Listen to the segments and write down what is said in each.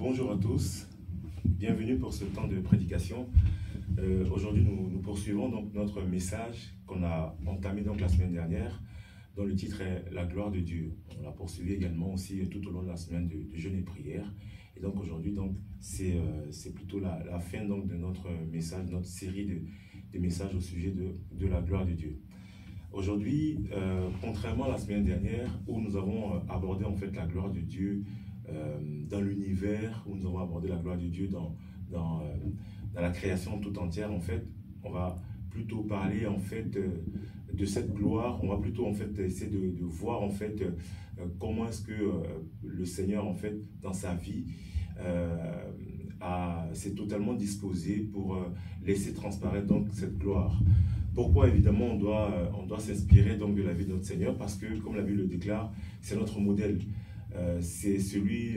Bonjour à tous, bienvenue pour ce temps de prédication. Aujourd'hui, nous poursuivons donc notre message qu'on a entamé donc la semaine dernière, dont le titre est « La gloire de Dieu ». On l'a poursuivi également aussi tout au long de la semaine de jeûne et prière. Et donc aujourd'hui, c'est plutôt la fin donc de notre message, notre série de messages au sujet de la gloire de Dieu. Aujourd'hui, contrairement à la semaine dernière, où nous avons abordé en fait la gloire de Dieu dans l'univers, où nous avons abordé la gloire de Dieu dans la création tout entière, en fait, on va plutôt parler en fait de cette gloire. On va plutôt en fait essayer de voir en fait comment est-ce que le Seigneur en fait dans sa vie s'est totalement disposé pour laisser transparaître donc cette gloire. Pourquoi évidemment on doit s'inspirer donc de la vie de notre Seigneur? Parce que comme la Bible le déclare, c'est notre modèle. C'est celui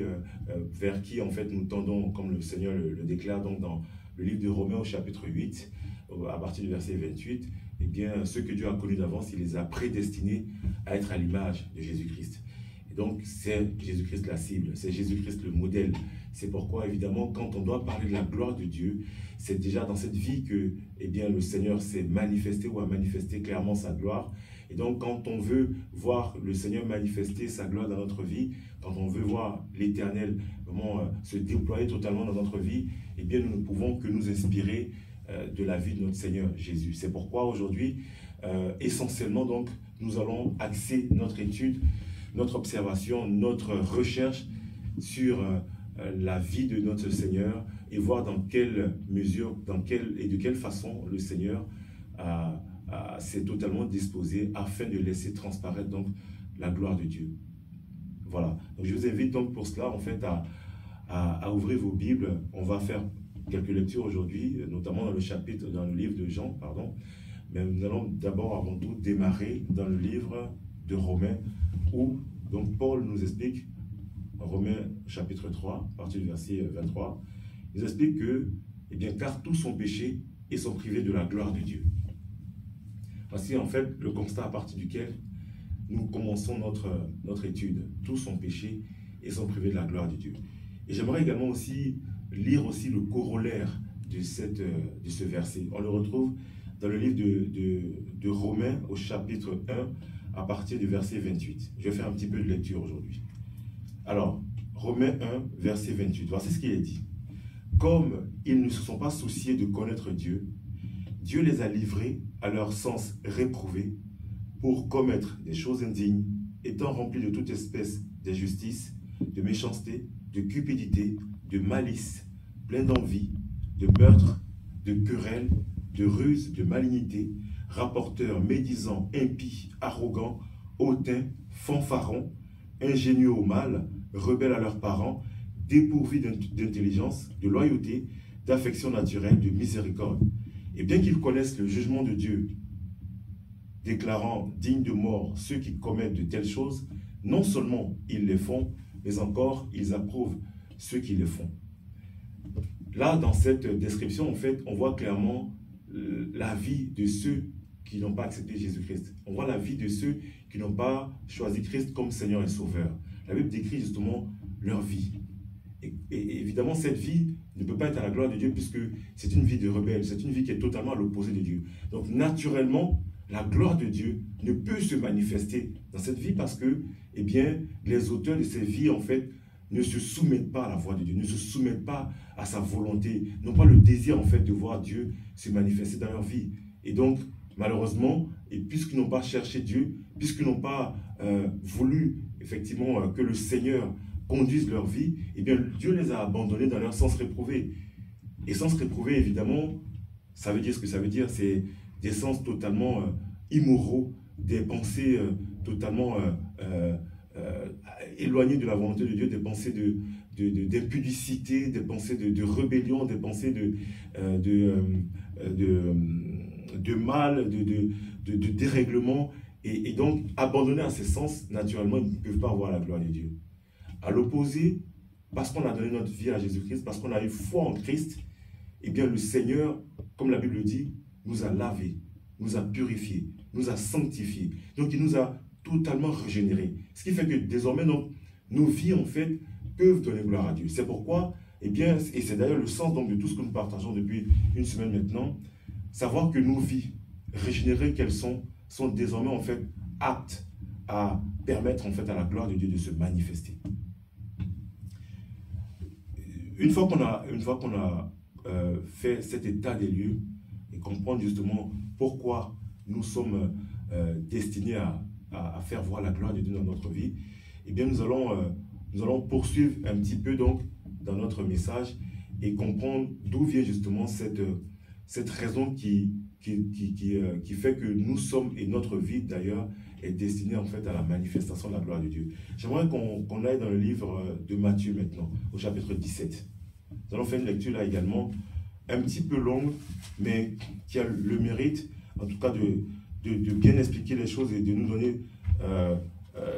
vers qui en fait nous tendons, comme le Seigneur le déclare donc dans le livre de Romains au chapitre 8, à partir du verset 28. Eh bien, ceux que Dieu a connus d'avance, il les a prédestinés à être à l'image de Jésus-Christ. Et donc, c'est Jésus-Christ la cible, c'est Jésus-Christ le modèle. C'est pourquoi, évidemment, quand on doit parler de la gloire de Dieu, c'est déjà dans cette vie que eh bien, le Seigneur s'est manifesté ou a manifesté clairement sa gloire. Et donc, quand on veut voir le Seigneur manifester sa gloire dans notre vie, quand on veut voir l'Éternel vraiment se déployer totalement dans notre vie, eh bien, nous ne pouvons que nous inspirer de la vie de notre Seigneur Jésus. C'est pourquoi aujourd'hui, essentiellement, donc, nous allons axer notre étude, notre observation, notre recherche sur la vie de notre Seigneur et voir dans quelle mesure, et de quelle façon le Seigneur s'est totalement disposé afin de laisser transparaître donc la gloire de Dieu. Voilà. Donc je vous invite donc pour cela en fait à ouvrir vos Bibles. On va faire quelques lectures aujourd'hui, notamment dans le livre de Jean, pardon. Mais nous allons d'abord avant tout démarrer dans le livre de Romains où donc Paul nous explique, en Romains chapitre 3, à partir du verset 23, il nous explique que, eh bien, car tous sont péchés et sont privés de la gloire de Dieu. Voici en fait le constat à partir duquel nous commençons notre étude. Tous sont péchés et sont privés de la gloire de Dieu. Et j'aimerais également aussi lire aussi le corollaire de ce verset. On le retrouve dans le livre de Romains au chapitre 1 à partir du verset 28. Je vais faire un petit peu de lecture aujourd'hui. Alors, Romains 1, verset 28. Voici ce qu'il est dit. Comme ils ne se sont pas souciés de connaître Dieu, Dieu les a livrés à leur sens réprouvé pour commettre des choses indignes, étant remplis de toute espèce d'injustice, de méchanceté, de cupidité, de malice, plein d'envie, de meurtre, de querelles, de ruse, de malignité, rapporteurs, médisants, impies, arrogants, hautains, fanfarons, ingénieux au mal, rebelles à leurs parents, dépourvus d'intelligence, de loyauté, d'affection naturelle, de miséricorde. Et bien qu'ils connaissent le jugement de Dieu, déclarant dignes de mort ceux qui commettent de telles choses, non seulement ils les font, mais encore ils approuvent ceux qui les font. Là, dans cette description, en fait, on voit clairement la vie de ceux qui n'ont pas accepté Jésus-Christ. On voit la vie de ceux qui n'ont pas choisi Christ comme Seigneur et Sauveur. La Bible décrit justement leur vie. Et évidemment, cette vie ne peut pas être à la gloire de Dieu puisque c'est une vie de rebelle, c'est une vie qui est totalement à l'opposé de Dieu. Donc naturellement, la gloire de Dieu ne peut se manifester dans cette vie parce que, eh bien, les auteurs de ces vies, en fait, ne se soumettent pas à la voix de Dieu, ne se soumettent pas à sa volonté, n'ont pas le désir, en fait, de voir Dieu se manifester dans leur vie. Et donc, malheureusement, et puisqu'ils n'ont pas cherché Dieu, puisqu'ils n'ont pas voulu, effectivement, que le Seigneur conduise leur vie, eh bien, Dieu les a abandonnés dans leur sens réprouvé. Et sens réprouvé, évidemment, ça veut dire ce que ça veut dire, c'est des sens totalement immoraux, des pensées totalement éloignées de la volonté de Dieu, des pensées d'impudicité, des pensées de rébellion, des pensées de mal, de dérèglement. Et donc, abandonnés à ces sens, naturellement, ils ne peuvent pas voir la gloire de Dieu. À l'opposé, parce qu'on a donné notre vie à Jésus-Christ, parce qu'on a eu foi en Christ, eh bien le Seigneur, comme la Bible le dit, nous a lavés, nous a purifiés, nous a sanctifiés. Donc il nous a totalement régénérés. Ce qui fait que désormais, donc, nos vies, en fait, peuvent donner gloire à Dieu. C'est pourquoi, eh bien, et c'est d'ailleurs le sens donc de tout ce que nous partageons depuis une semaine maintenant, savoir que nos vies régénérées qu'elles sont désormais en fait aptes à permettre en fait à la gloire de Dieu de se manifester. Une fois qu'on a fait cet état des lieux et comprendre justement pourquoi nous sommes destinés à faire voir la gloire de Dieu dans notre vie, eh bien nous allons poursuivre un petit peu donc dans notre message et comprendre d'où vient justement cette raison qui fait que nous sommes, et notre vie d'ailleurs, est destinée en fait à la manifestation de la gloire de Dieu. J'aimerais qu'on aille dans le livre de Matthieu maintenant, au chapitre 17. Nous allons faire une lecture là également, un petit peu longue, mais qui a le mérite, en tout cas, de bien expliquer les choses et de nous donner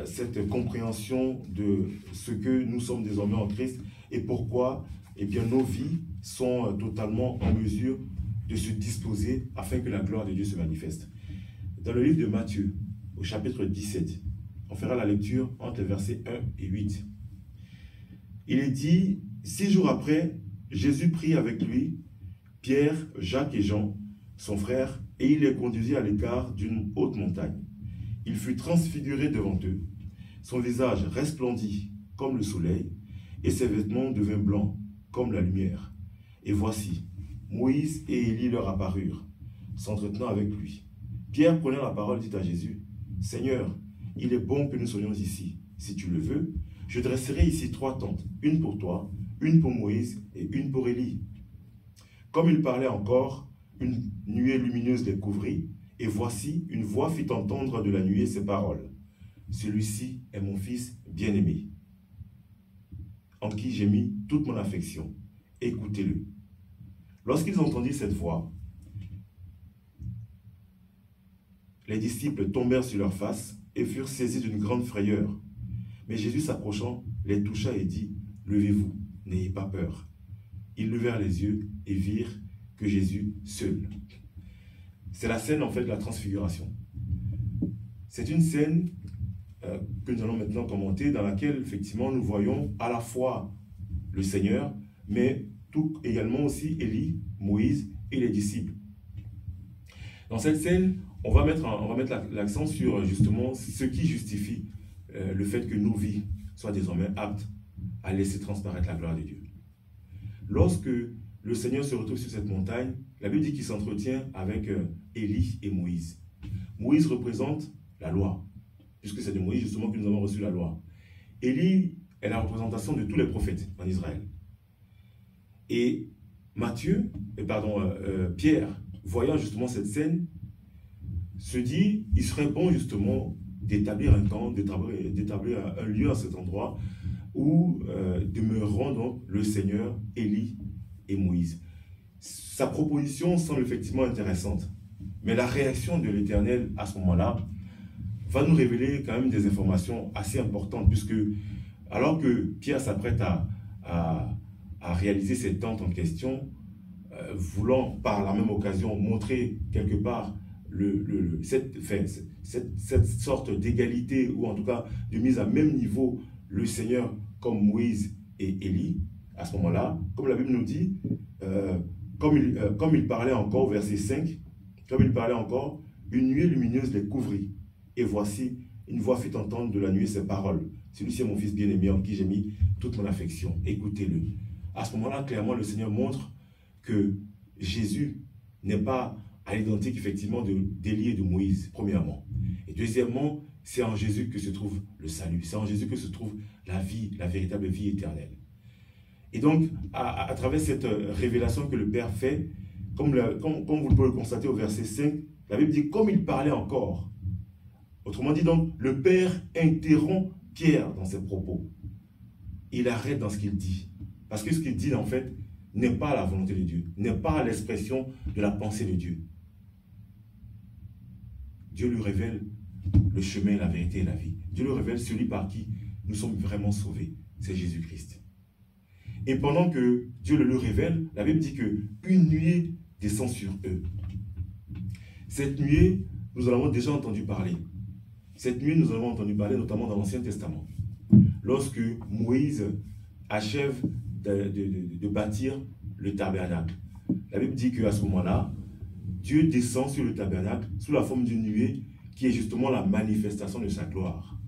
cette compréhension de ce que nous sommes désormais en Christ et pourquoi eh bien, nos vies sont totalement en mesure de se disposer afin que la gloire de Dieu se manifeste. Dans le livre de Matthieu, au chapitre 17, on fera la lecture entre les versets 1 et 8. Il est dit, 6 jours après, Jésus prit avec lui Pierre, Jacques et Jean, son frère, et il les conduisit à l'écart d'une haute montagne. Il fut transfiguré devant eux. Son visage resplendit comme le soleil, et ses vêtements devinrent blancs comme la lumière. Et voici, Moïse et Élie leur apparurent, s'entretenant avec lui. Pierre, prenant la parole, dit à Jésus, « Seigneur, il est bon que nous soyons ici. Si tu le veux, je dresserai ici 3 tentes, une pour toi, une pour Moïse et une pour Élie. » Comme il parlait encore, une nuée lumineuse les couvrit, et voici, une voix fit entendre de la nuée ces paroles. « Celui-ci est mon fils bien-aimé, en qui j'ai mis toute mon affection. Écoutez-le. » Lorsqu'ils entendirent cette voix, les disciples tombèrent sur leur face et furent saisis d'une grande frayeur. Mais Jésus s'approchant, les toucha et dit, « Levez-vous, n'ayez pas peur. » Ils levèrent les yeux et virent que Jésus seul. C'est la scène en fait de la transfiguration. C'est une scène que nous allons maintenant commenter, dans laquelle effectivement nous voyons à la fois le Seigneur, mais tout également aussi Élie, Moïse et les disciples. Dans cette scène, on va mettre l'accent sur justement ce qui justifie le fait que nos vies soient désormais aptes à laisser transparaître la gloire de Dieu. Lorsque le Seigneur se retrouve sur cette montagne, la Bible dit qu'il s'entretient avec Élie et Moïse. Moïse représente la loi, puisque c'est de Moïse justement que nous avons reçu la loi. Élie est la représentation de tous les prophètes en Israël. Et Pierre, voyant justement cette scène, se dit, il serait bon justement d'établir un camp, d'établir un lieu à cet endroit où demeureront donc le Seigneur, Élie et Moïse. Sa proposition semble effectivement intéressante, mais la réaction de l'Éternel à ce moment-là va nous révéler quand même des informations assez importantes, puisque alors que Pierre s'apprête à réaliser cette tente en question, voulant par la même occasion montrer quelque part cette sorte d'égalité, ou en tout cas de mise à même niveau le Seigneur comme Moïse et Élie, à ce moment-là, comme la Bible nous dit, comme il parlait encore, verset 5, comme il parlait encore, une nuée lumineuse les couvrit. Et voici, une voix fit entendre de la nuée ces paroles. Celui-ci est mon fils bien-aimé en qui j'ai mis toute mon affection. Écoutez-le. À ce moment-là, clairement, le Seigneur montre que Jésus n'est pas à l'identique, effectivement, d'Élie et de Moïse, premièrement. Et deuxièmement, c'est en Jésus que se trouve le salut. C'est en Jésus que se trouve la vie, la véritable vie éternelle. Et donc, à travers cette révélation que le Père fait, comme vous pouvez le constater au verset 5, la Bible dit, comme il parlait encore. Autrement dit, donc, le Père interrompt Pierre dans ses propos. Il arrête dans ce qu'il dit. Parce que ce qu'il dit, en fait, n'est pas la volonté de Dieu, n'est pas l'expression de la pensée de Dieu. Dieu lui révèle le chemin, la vérité et la vie. Dieu lui révèle celui par qui nous sommes vraiment sauvés. C'est Jésus-Christ. Et pendant que Dieu le lui révèle, la Bible dit qu'une nuée descend sur eux. Cette nuée, nous en avons déjà entendu parler. Cette nuée, nous en avons entendu parler notamment dans l'Ancien Testament. Lorsque Moïse achève de bâtir le tabernacle. La Bible dit qu'à ce moment-là, Dieu descend sur le tabernacle sous la forme d'une nuée qui est justement la manifestation de sa gloire.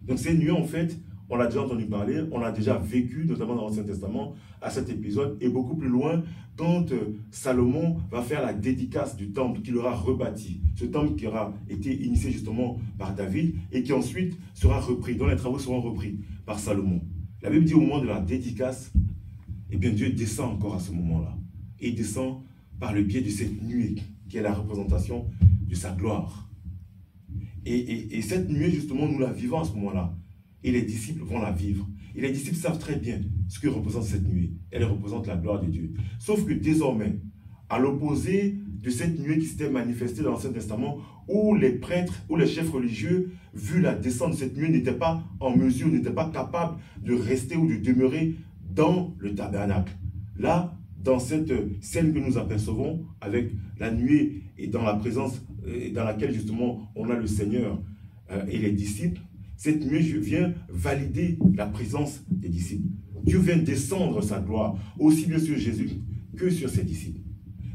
Donc cette nuée, en fait, on l'a déjà entendu parler, on l'a déjà vécu, notamment dans l'Ancien Testament, à cet épisode, et beaucoup plus loin, quand Salomon va faire la dédicace du temple qu'il aura rebâti. Ce temple qui aura été initié justement par David et qui ensuite sera repris, dont les travaux seront repris par Salomon. La Bible dit au moment de la dédicace, eh bien Dieu descend encore à ce moment-là. Et il descend par le biais de cette nuée, qui est la représentation de sa gloire. Et cette nuée, justement, nous la vivons à ce moment-là. Et les disciples vont la vivre. Et les disciples savent très bien ce que représente cette nuée. Elle représente la gloire de Dieu. Sauf que désormais, à l'opposé de cette nuée qui s'était manifestée dans l'Ancien Testament, où les prêtres ou les chefs religieux, vu la descente de cette nuée, n'étaient pas en mesure, n'étaient pas capables de rester ou de demeurer dans le tabernacle. Là, dans cette scène que nous apercevons avec la nuée et dans la présence dans laquelle justement on a le Seigneur et les disciples, cette nuée vient valider la présence des disciples. Dieu vient descendre sa gloire aussi bien sur Jésus que sur ses disciples.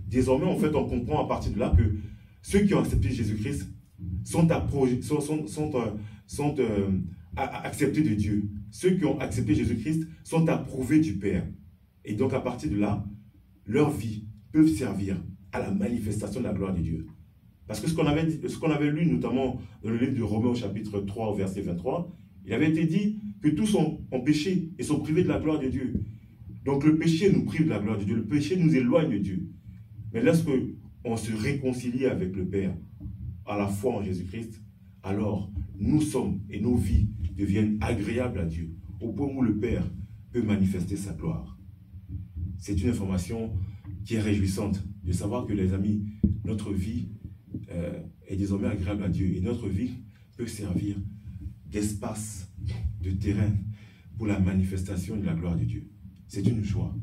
Désormais, en fait, on comprend à partir de là que ceux qui ont accepté Jésus-Christ sont acceptés de Dieu. Ceux qui ont accepté Jésus-Christ sont approuvés du Père. Et donc, à partir de là, leur vie peut servir à la manifestation de la gloire de Dieu. Parce que ce qu'on avait lu, notamment dans le livre de Romains au chapitre 3, au verset 23, il avait été dit que tous ont péché et sont privés de la gloire de Dieu. Donc le péché nous prive de la gloire de Dieu, le péché nous éloigne de Dieu. Mais lorsque on se réconcilie avec le Père, à la foi en Jésus-Christ, alors nous sommes et nos vies deviennent agréables à Dieu, au point où le Père peut manifester sa gloire. C'est une information qui est réjouissante de savoir que, les amis, notre vie est désormais agréable à Dieu et notre vie peut servir d'espace, de terrain pour la manifestation de la gloire de Dieu. C'est une joie.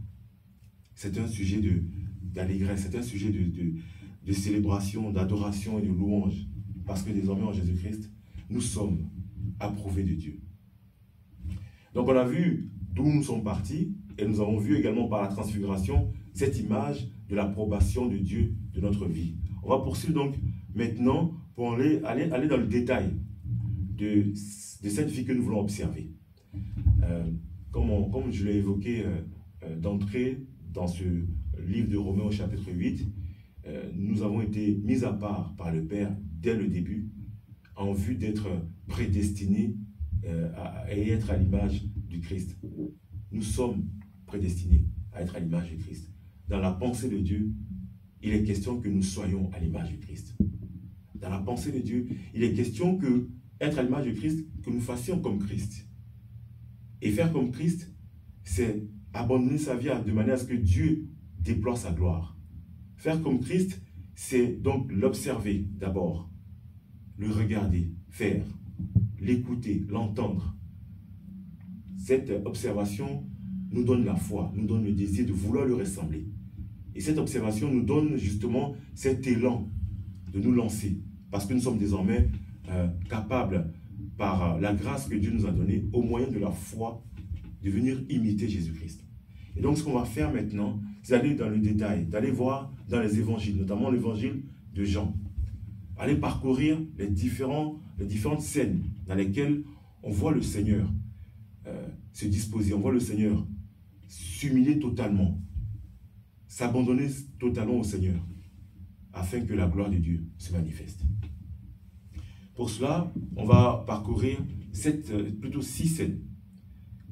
C'est un sujet d'allégresse, c'est un sujet de célébration, d'adoration et de louange. Parce que désormais en Jésus-Christ, nous sommes approuvés de Dieu. Donc on a vu d'où nous sommes partis et nous avons vu également par la transfiguration cette image de l'approbation de Dieu de notre vie. On va poursuivre donc maintenant pour aller dans le détail de cette vie que nous voulons observer. Comme je l'ai évoqué d'entrée dans ce livre de Romains au chapitre 8, nous avons été mis à part par le Père dès le début en vue d'être prédestinés et être à l'image du Christ. Nous sommes prédestinés à être à l'image du Christ. Dans la pensée de Dieu, il est question que nous soyons à l'image du Christ. Dans la pensée de Dieu, il est question que être à l'image du Christ, que nous fassions comme Christ. Et faire comme Christ, c'est abandonner sa vie de manière à ce que Dieu déploie sa gloire. Faire comme Christ, c'est donc l'observer d'abord, le regarder, faire, l'écouter, l'entendre. Cette observation nous donne la foi, nous donne le désir de vouloir lui ressembler. Et cette observation nous donne justement cet élan de nous lancer, parce que nous sommes désormais capables, par la grâce que Dieu nous a donnée, au moyen de la foi, de venir imiter Jésus-Christ. Et donc ce qu'on va faire maintenant, c'est d'aller dans le détail, d'aller voir dans les évangiles, notamment l'évangile de Jean. Aller parcourir les différentes scènes dans lesquelles on voit le Seigneur se disposer, on voit le Seigneur s'humilier totalement, s'abandonner totalement au Seigneur, afin que la gloire de Dieu se manifeste. Pour cela, on va parcourir plutôt 6 scènes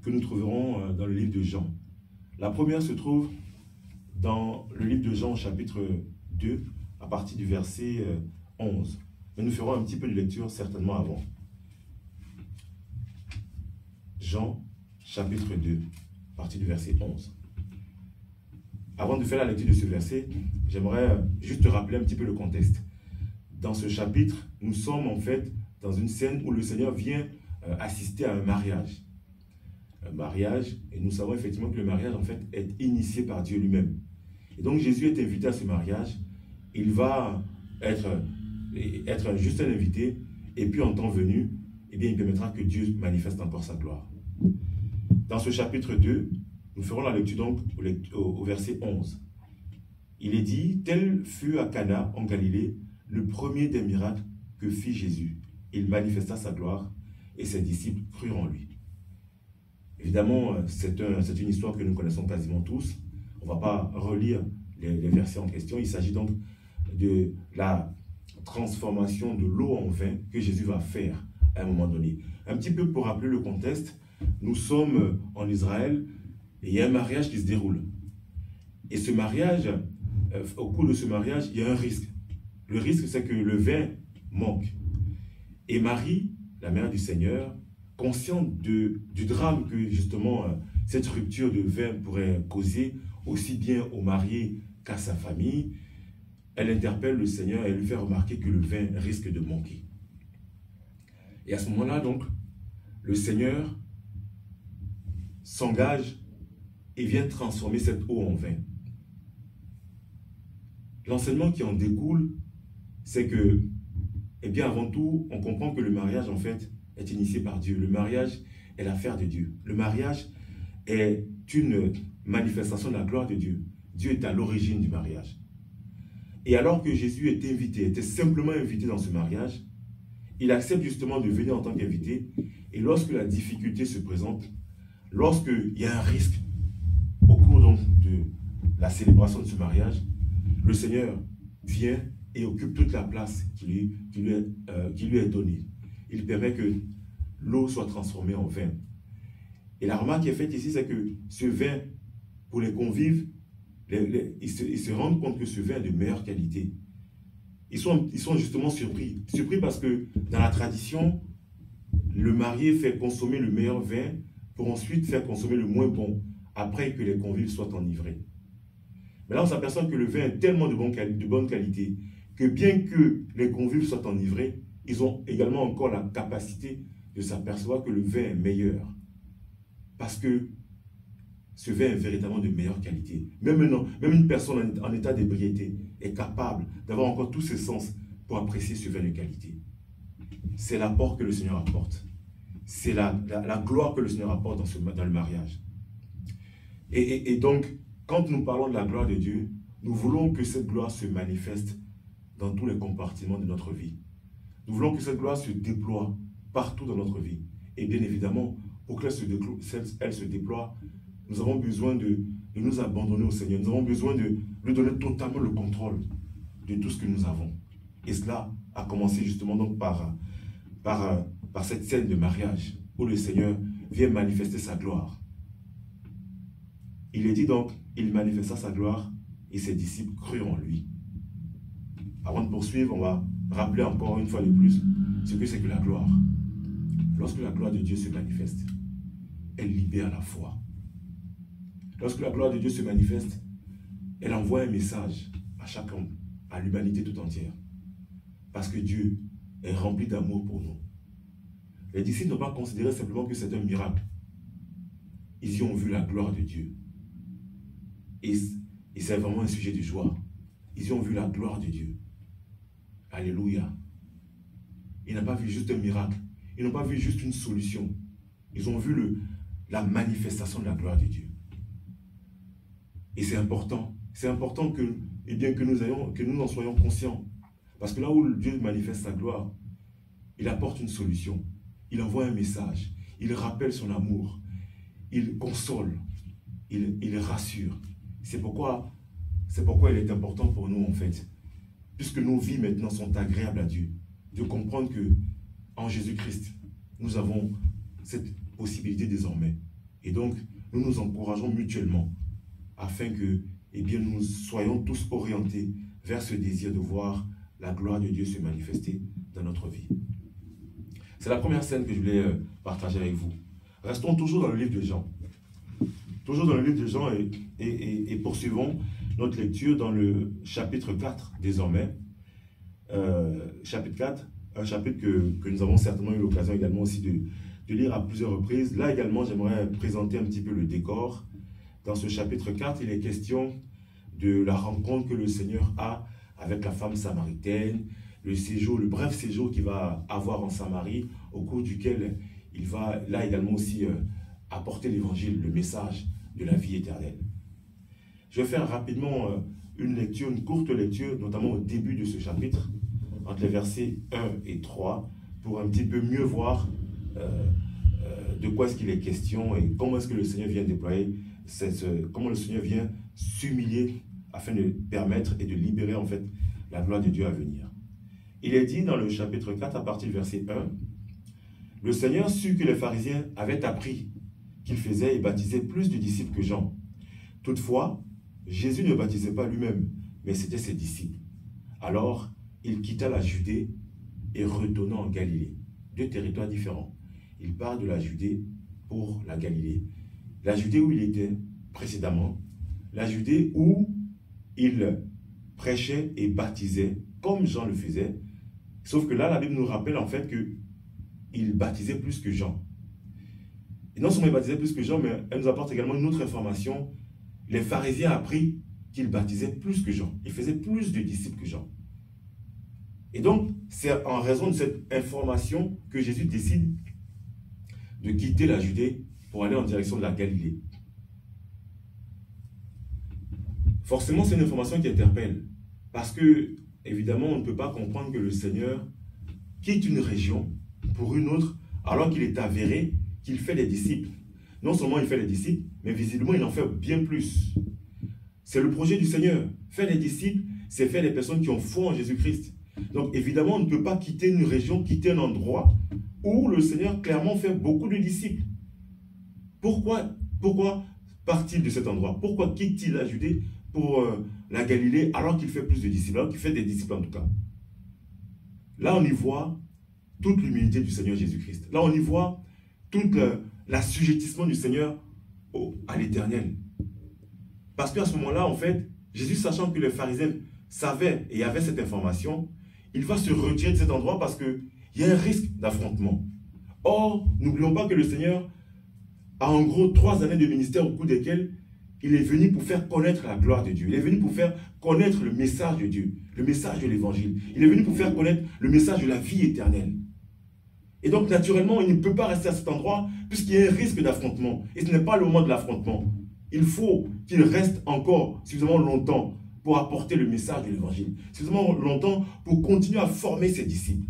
que nous trouverons dans le livre de Jean. La première se trouve dans le livre de Jean, chapitre 2, à partir du verset 11. Mais nous ferons un petit peu de lecture certainement avant. Jean, chapitre 2, à partir du verset 11. Avant de faire la lecture de ce verset, j'aimerais juste rappeler un petit peu le contexte. Dans ce chapitre, nous sommes en fait dans une scène où le Seigneur vient assister à un mariage. Un mariage, et nous savons effectivement que le mariage en fait est initié par Dieu lui-même. Et donc Jésus est invité à ce mariage, il va être juste un invité, et puis en temps venu, eh bien, il permettra que Dieu manifeste encore sa gloire. dans ce chapitre 2, nous ferons la lecture donc au verset 11. Il est dit, tel fut à Cana en Galilée le premier des miracles que fit Jésus. Il manifesta sa gloire et ses disciples crurent en lui. Évidemment, c'est une histoire que nous connaissons quasiment tous. On ne va pas relire les versets en question. Il s'agit donc de la transformation de l'eau en vin que Jésus va faire à un moment donné. Un petit peu pour rappeler le contexte, nous sommes en Israël et il y a un mariage qui se déroule. Et ce mariage, au cours de ce mariage, il y a un risque. Le risque, c'est que le vin manque. Et Marie, la mère du Seigneur, consciente du drame que justement cette rupture de vin pourrait causer, aussi bien au marié qu'à sa famille, elle interpelle le Seigneur et lui fait remarquer que le vin risque de manquer. Et à ce moment-là, donc, le Seigneur s'engage et vient transformer cette eau en vin. L'enseignement qui en découle, c'est que, eh bien, avant tout, on comprend que le mariage, en fait, est initié par Dieu. Le mariage est l'affaire de Dieu. Le mariage est une manifestation de la gloire de Dieu. Dieu est à l'origine du mariage. Et alors que Jésus était simplement invité dans ce mariage, il accepte justement de venir en tant qu'invité. Et lorsque la difficulté se présente, lorsqu'il y a un risque au cours donc de la célébration de ce mariage, le Seigneur vient et occupe toute la place qui lui est donnée. Il permet que l'eau soit transformée en vin. Et la remarque qui est faite ici, c'est que ce vin, pour les convives, ils se rendent compte que ce vin est de meilleure qualité. Ils sont justement surpris. Surpris parce que dans la tradition, le marié fait consommer le meilleur vin pour ensuite faire consommer le moins bon, après que les convives soient enivrés. Mais là, on s'aperçoit que le vin est tellement de bonne qualité que bien que les convives soient enivrés, ils ont également encore la capacité de s'apercevoir que le vin est meilleur. Parce que ce vin est véritablement de meilleure qualité. Même une personne en état d'ébriété est capable d'avoir encore tous ses sens pour apprécier ce vin de qualité. C'est l'apport que le Seigneur apporte. C'est la gloire que le Seigneur apporte dans le mariage. Et donc, quand nous parlons de la gloire de Dieu, nous voulons que cette gloire se manifeste dans tous les compartiments de notre vie. Nous voulons que cette gloire se déploie partout dans notre vie. Et bien évidemment, pour qu'elle se déploie, nous avons besoin de nous abandonner au Seigneur. Nous avons besoin de lui donner totalement le contrôle de tout ce que nous avons. Et cela a commencé justement donc par cette scène de mariage où le Seigneur vient manifester sa gloire. Il est dit donc, il manifesta sa gloire et ses disciples crurent en lui. Avant de poursuivre, on va rappeler encore une fois de plus ce que c'est que la gloire. Lorsque la gloire de Dieu se manifeste, elle libère la foi. Lorsque la gloire de Dieu se manifeste, elle envoie un message à chaque homme, à l'humanité tout entière. Parce que Dieu est rempli d'amour pour nous. Les disciples n'ont pas considéré simplement que c'est un miracle. Ils y ont vu la gloire de Dieu. Et c'est vraiment un sujet de joie. Ils y ont vu la gloire de Dieu. Alléluia. Ils n'ont pas vu juste un miracle. Ils n'ont pas vu juste une solution. Ils ont vu la manifestation de la gloire de Dieu. Et c'est important. C'est important que nous en soyons conscients. Parce que là où Dieu manifeste sa gloire, il apporte une solution. Il envoie un message. Il rappelle son amour. Il console. Il rassure. C'est pourquoi il est important pour nous, en fait, puisque nos vies maintenant sont agréables à Dieu, de comprendre que en Jésus-Christ, nous avons cette possibilité désormais. Et donc, nous nous encourageons mutuellement afin que, eh bien, nous soyons tous orientés vers ce désir de voir la gloire de Dieu se manifester dans notre vie. C'est la première scène que je voulais partager avec vous. Restons toujours dans le livre de Jean. Toujours dans le livre de Jean et poursuivons notre lecture dans le chapitre 4 désormais. Chapitre 4, un chapitre que nous avons certainement eu l'occasion également aussi de lire à plusieurs reprises. Là également, j'aimerais présenter un petit peu le décor. Dans ce chapitre 4, il est question de la rencontre que le Seigneur a avec la femme samaritaine, le bref séjour qu'il va avoir en Samarie, au cours duquel il va là également aussi apporter l'évangile, le message de la vie éternelle. Je vais faire rapidement une courte lecture, notamment au début de ce chapitre, entre les versets 1 et 3, pour un petit peu mieux voir de quoi est-ce qu'il est question et comment est-ce que le Seigneur vient déployer, comment le Seigneur vient s'humilier afin de permettre et de libérer en fait la gloire de Dieu à venir. Il est dit dans le chapitre 4 à partir du verset 1, « Le Seigneur sut que les pharisiens avaient appris qu'il faisait et baptisait plus de disciples que Jean. Toutefois, Jésus ne baptisait pas lui-même, mais c'était ses disciples. Alors, il quitta la Judée et retourna en Galilée. » Deux territoires différents. Il part de la Judée pour la Galilée. La Judée où il était précédemment, la Judée où il prêchait et baptisait, comme Jean le faisait. Sauf que là, la Bible nous rappelle en fait qu'il baptisait plus que Jean. Et non seulement il baptisait plus que Jean, mais elle nous apporte également une autre information. Les pharisiens appris qu'il baptisait plus que Jean. Il faisait plus de disciples que Jean. Et donc, c'est en raison de cette information que Jésus décide de quitter la Judée pour aller en direction de la Galilée. Forcément, c'est une information qui interpelle. Parce que, évidemment, on ne peut pas comprendre que le Seigneur quitte une région pour une autre, alors qu'il est avéré qu'il fait des disciples. Non seulement il fait les disciples, mais visiblement, il en fait bien plus. C'est le projet du Seigneur. Faire les disciples, c'est faire les personnes qui ont foi en Jésus-Christ. Donc, évidemment, on ne peut pas quitter une région, quitter un endroit où le Seigneur clairement fait beaucoup de disciples. Pourquoi part-il de cet endroit? Pourquoi quitte-t-il la Judée pour la Galilée alors qu'il fait plus de disciples, alors qu'il fait des disciples en tout cas? Là, on y voit toute l'humilité du Seigneur Jésus-Christ. Là, on y voit tout l'assujettissement du Seigneur à l'Éternel. Parce qu'à ce moment-là, en fait, Jésus, sachant que les pharisiens savaient et avaient cette information, il va se retirer de cet endroit parce qu'il y a un risque d'affrontement. Or, n'oublions pas que le Seigneur a en gros 3 années de ministère au cours desquelles il est venu pour faire connaître la gloire de Dieu. Il est venu pour faire connaître le message de Dieu, le message de l'Évangile. Il est venu pour faire connaître le message de la vie éternelle. Et donc, naturellement, il ne peut pas rester à cet endroit puisqu'il y a un risque d'affrontement. Et ce n'est pas le moment de l'affrontement. Il faut qu'il reste encore suffisamment longtemps pour apporter le message de l'Évangile. Suffisamment longtemps pour continuer à former ses disciples.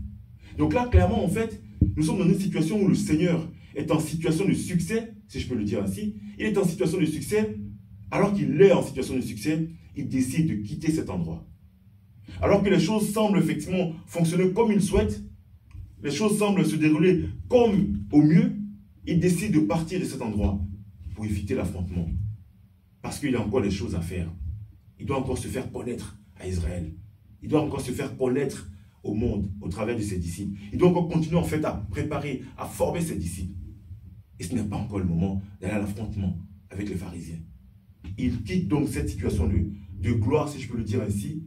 Donc là, clairement, en fait, nous sommes dans une situation où le Seigneur est en situation de succès, si je peux le dire ainsi. Il est en situation de succès. Alors qu'il est en situation de succès, il décide de quitter cet endroit. Alors que les choses semblent effectivement fonctionner comme il souhaite, les choses semblent se dérouler comme au mieux, il décide de partir de cet endroit pour éviter l'affrontement. Parce qu'il y a encore des choses à faire. Il doit encore se faire connaître à Israël. Il doit encore se faire connaître au monde au travers de ses disciples. Il doit encore continuer en fait à préparer, à former ses disciples. Et ce n'est pas encore le moment d'aller à l'affrontement avec les pharisiens. Il quitte donc cette situation de gloire, si je peux le dire ainsi,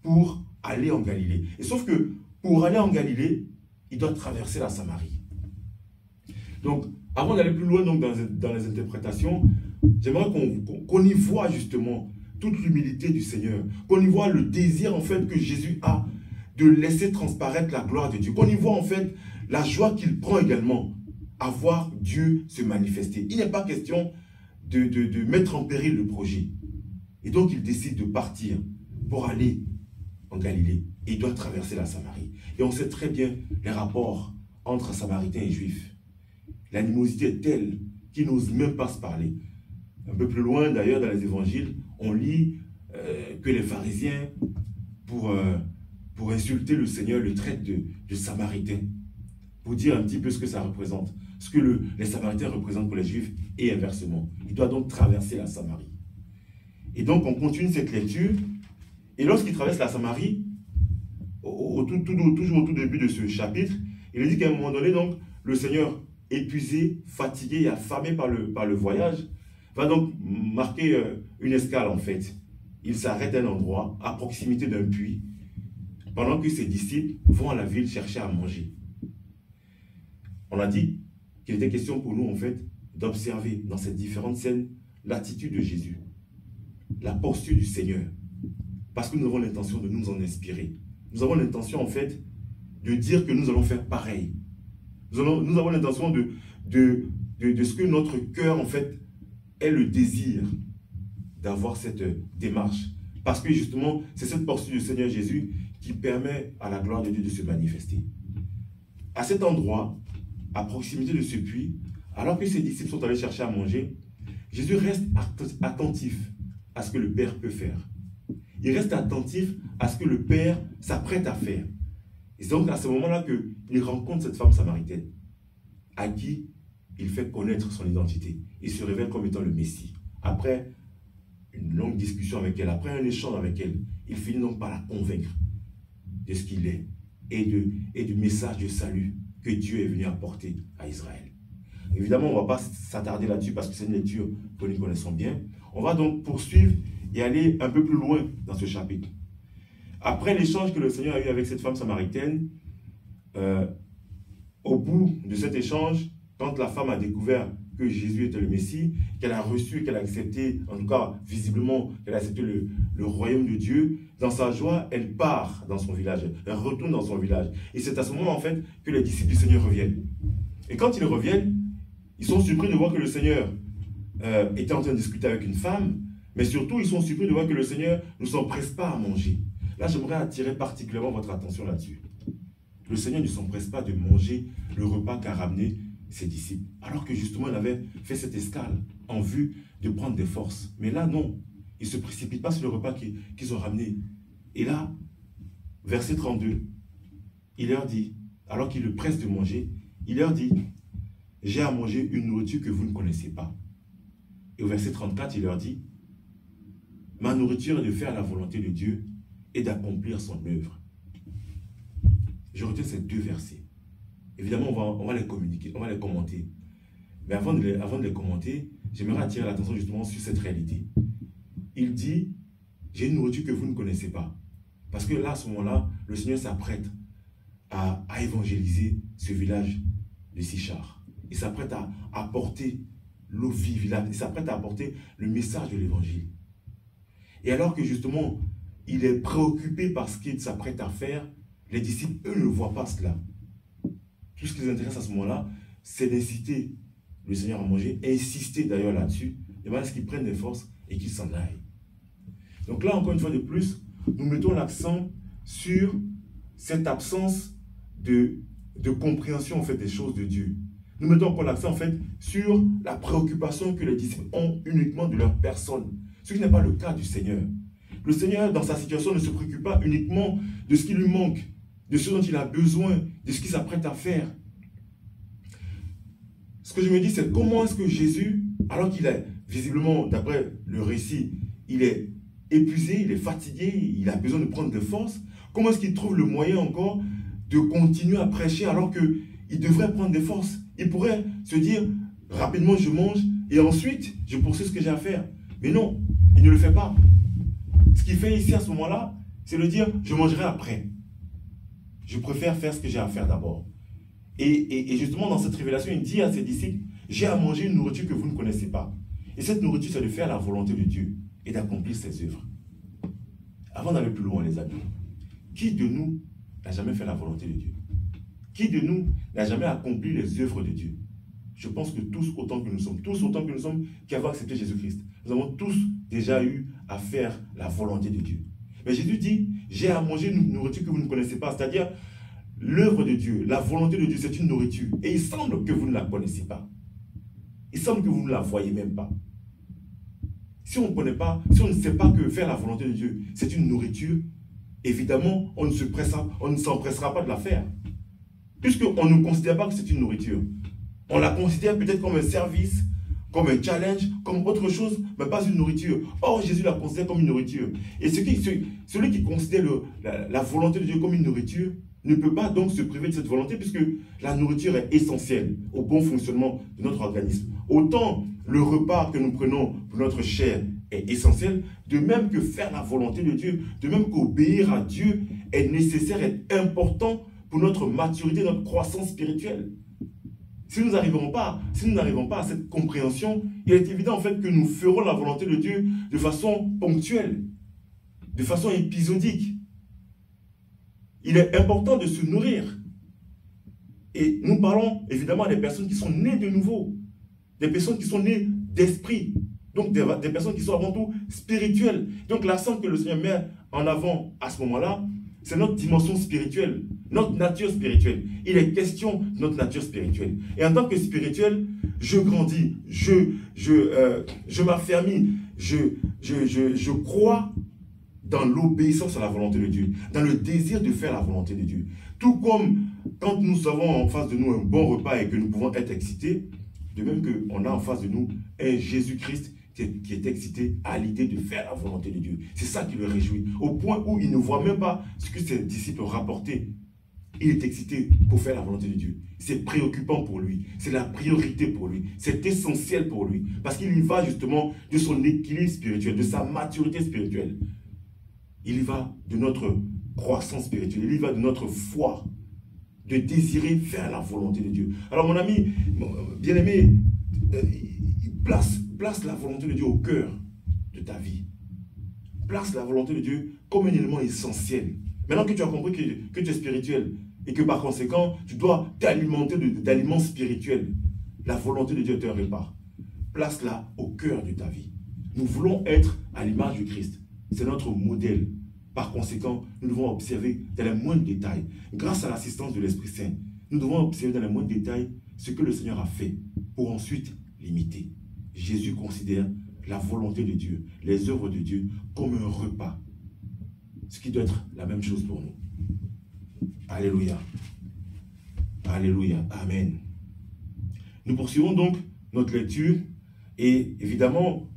pour aller en Galilée. Et sauf que pour aller en Galilée, il doit traverser la Samarie. Donc, avant d'aller plus loin donc, dans les interprétations, j'aimerais qu'on y voit justement toute l'humilité du Seigneur, qu'on y voit le désir en fait que Jésus a de laisser transparaître la gloire de Dieu, qu'on y voit en fait la joie qu'il prend également à voir Dieu se manifester. Il n'est pas question de mettre en péril le projet. Et donc il décide de partir pour aller en Galilée. Et il doit traverser la Samarie. Et on sait très bien les rapports entre Samaritains et Juifs. L'animosité est telle qu'ils n'osent même pas se parler. Un peu plus loin d'ailleurs dans les évangiles, on lit que les pharisiens, pour insulter le Seigneur, le traitent de Samaritain. Pour dire un petit peu ce que ça représente. Ce que les Samaritains représentent pour les Juifs et inversement. Il doit donc traverser la Samarie. Et donc on continue cette lecture. Et lorsqu'il traverse la Samarie, toujours au tout début de ce chapitre, il est dit qu'à un moment donné, donc, le Seigneur, épuisé, fatigué et affamé par le voyage, va donc marquer une escale en fait. Il s'arrête à un endroit, à proximité d'un puits, pendant que ses disciples vont à la ville chercher à manger. On a dit qu'il était question pour nous en fait d'observer dans ces différentes scènes l'attitude de Jésus, la posture du Seigneur, parce que nous avons l'intention de nous en inspirer. Nous avons l'intention en fait de dire que nous allons faire pareil. Nous avons l'intention de de ce que notre cœur, en fait, est le désir d'avoir cette démarche. Parce que justement, c'est cette portion du Seigneur Jésus qui permet à la gloire de Dieu de se manifester. À cet endroit, à proximité de ce puits, alors que ses disciples sont allés chercher à manger, Jésus reste attentif à ce que le Père peut faire. Il reste attentif à ce que le Père s'apprête à faire. Et c'est donc à ce moment-là qu'il rencontre cette femme samaritaine, à qui il fait connaître son identité. Il se révèle comme étant le Messie. Après une longue discussion avec elle, après un échange avec elle, il finit donc par la convaincre de ce qu'il est et du message de salut que Dieu est venu apporter à Israël. Évidemment, on ne va pas s'attarder là-dessus parce que c'est une lecture que nous connaissons bien. On va donc poursuivre et aller un peu plus loin dans ce chapitre. Après l'échange que le Seigneur a eu avec cette femme samaritaine, au bout de cet échange, quand la femme a découvert que Jésus était le Messie, qu'elle a reçu, qu'elle a accepté, en tout cas visiblement, qu'elle a accepté le royaume de Dieu, dans sa joie, elle part dans son village, elle retourne dans son village. Et c'est à ce moment, en fait, que les disciples du Seigneur reviennent. Et quand ils reviennent, ils sont surpris de voir que le Seigneur était en train de discuter avec une femme, mais surtout, ils sont surpris de voir que le Seigneur ne s'empresse pas à manger. Là, j'aimerais attirer particulièrement votre attention là-dessus. Le Seigneur ne s'empresse pas de manger le repas qu'a ramené ses disciples, alors que justement, il avait fait cette escale en vue de prendre des forces. Mais là, non. Il ne se précipite pas sur le repas qu'ils ont ramené. Et là, verset 32, il leur dit, alors qu'il le presse de manger, il leur dit, « J'ai à manger une nourriture que vous ne connaissez pas. » Et au verset 34, il leur dit, « Ma nourriture est de faire la volonté de Dieu et d'accomplir son œuvre. » Je retiens ces deux versets. Évidemment, on va les communiquer, on va les commenter. Mais avant de les commenter, j'aimerais attirer l'attention justement sur cette réalité. Il dit, j'ai une nourriture que vous ne connaissez pas. Parce que là, à ce moment-là, le Seigneur s'apprête à évangéliser ce village de Sichar. Il s'apprête à apporter l'eau vive, il s'apprête à apporter le message de l'évangile. Et alors que justement, il est préoccupé par ce qu'il s'apprête à faire, les disciples, eux, ne voient pas cela. Tout ce qui les intéresse à ce moment-là, c'est d'inciter le Seigneur à manger, et insister d'ailleurs là-dessus, de manière à ce qu'ils prennent des forces et qu'ils s'en aillent. Donc là, encore une fois de plus, nous mettons l'accent sur cette absence de compréhension en fait, des choses de Dieu. Nous mettons encore l'accent en fait sur la préoccupation que les disciples ont uniquement de leur personne, ce qui n'est pas le cas du Seigneur. Le Seigneur, dans sa situation, ne se préoccupe pas uniquement de ce qui lui manque, de ce dont il a besoin, de ce qu'il s'apprête à faire. Ce que je me dis, c'est comment est-ce que Jésus, alors qu'il est visiblement, d'après le récit, il est épuisé, il est fatigué, il a besoin de prendre des forces, comment est-ce qu'il trouve le moyen encore de continuer à prêcher alors qu'il devrait prendre des forces? Il pourrait se dire, rapidement je mange et ensuite je poursuis ce que j'ai à faire. Mais non, il ne le fait pas. Ce qu'il fait ici à ce moment-là, c'est de dire, je mangerai après. Je préfère faire ce que j'ai à faire d'abord. Et justement, dans cette révélation, il dit à ses disciples, j'ai à manger une nourriture que vous ne connaissez pas. Et cette nourriture, c'est de faire la volonté de Dieu et d'accomplir ses œuvres. Avant d'aller plus loin, les amis, qui de nous n'a jamais fait la volonté de Dieu? Qui de nous n'a jamais accompli les œuvres de Dieu? Je pense que tous autant que nous sommes, qui avons accepté Jésus-Christ, nous avons tous déjà eu à faire la volonté de Dieu. Mais Jésus dit, j'ai à manger une nourriture que vous ne connaissez pas, c'est-à-dire l'œuvre de Dieu, la volonté de Dieu, c'est une nourriture. Et il semble que vous ne la connaissez pas. Il semble que vous ne la voyez même pas. Si on ne connaît pas, si on ne sait pas que faire la volonté de Dieu, c'est une nourriture, évidemment, on ne s'empressera pas de la faire. Puisqu'on ne considère pas que c'est une nourriture. On la considère peut-être comme un service, comme un challenge, comme autre chose, mais pas une nourriture. Or, Jésus la considère comme une nourriture. Et celui qui considère la volonté de Dieu comme une nourriture ne peut pas donc se priver de cette volonté, puisque la nourriture est essentielle au bon fonctionnement de notre organisme. Autant le repas que nous prenons pour notre chair est essentiel, de même que faire la volonté de Dieu, de même qu'obéir à Dieu est nécessaire, est important pour notre maturité, notre croissance spirituelle. Si nous n'arrivons pas à cette compréhension, il est évident en fait que nous ferons la volonté de Dieu de façon ponctuelle, de façon épisodique. Il est important de se nourrir. Et nous parlons évidemment à des personnes qui sont nées de nouveau. des personnes qui sont nées d'esprit, donc des personnes qui sont avant tout spirituelles. Donc l'accent que le Seigneur met en avant à ce moment-là, c'est notre dimension spirituelle, notre nature spirituelle. Il est question de notre nature spirituelle. Et en tant que spirituel, je grandis, je m'affermis, je crois dans l'obéissance à la volonté de Dieu, dans le désir de faire la volonté de Dieu. Tout comme quand nous avons en face de nous un bon repas et que nous pouvons être excités, de même qu'on a en face de nous un Jésus-Christ qui est excité à l'idée de faire la volonté de Dieu. C'est ça qui le réjouit, au point où il ne voit même pas ce que ses disciples rapportaient. Il est excité pour faire la volonté de Dieu. C'est préoccupant pour lui, c'est la priorité pour lui, c'est essentiel pour lui, parce qu'il y va justement de son équilibre spirituel, de sa maturité spirituelle. Il y va de notre croissance spirituelle, il y va de notre foi, de désirer faire la volonté de Dieu. Alors mon ami, bien-aimé, place la volonté de Dieu au cœur de ta vie. Place la volonté de Dieu comme un élément essentiel. Maintenant que tu as compris que tu es spirituel et que par conséquent, tu dois t'alimenter d'aliments spirituels, la volonté de Dieu est un repas. Place-la au cœur de ta vie. Nous voulons être à l'image du Christ. C'est notre modèle. Par conséquent, nous devons observer dans les moindres détails, grâce à l'assistance de l'Esprit Saint, nous devons observer dans les moindres détails ce que le Seigneur a fait pour ensuite l'imiter. Jésus considère la volonté de Dieu, les œuvres de Dieu, comme un repas. Ce qui doit être la même chose pour nous. Alléluia. Alléluia. Amen. Nous poursuivons donc notre lecture et évidemment,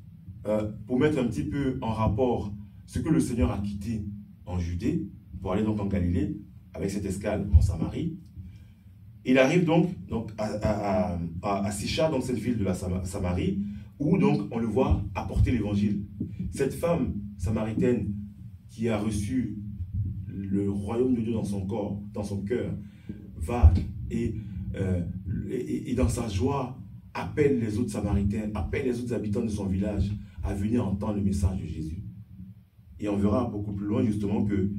pour mettre un petit peu en rapport ce que le Seigneur a quitté en Judée pour aller donc en Galilée avec cette escale en Samarie, il arrive donc à Sichar, donc cette ville de la Samarie, où donc on le voit apporter l'évangile. Cette femme samaritaine qui a reçu le royaume de Dieu dans son corps, dans son cœur, va et dans sa joie appelle les autres Samaritains, appelle les autres habitants de son village à venir entendre le message de Jésus. Et on verra beaucoup plus loin justement que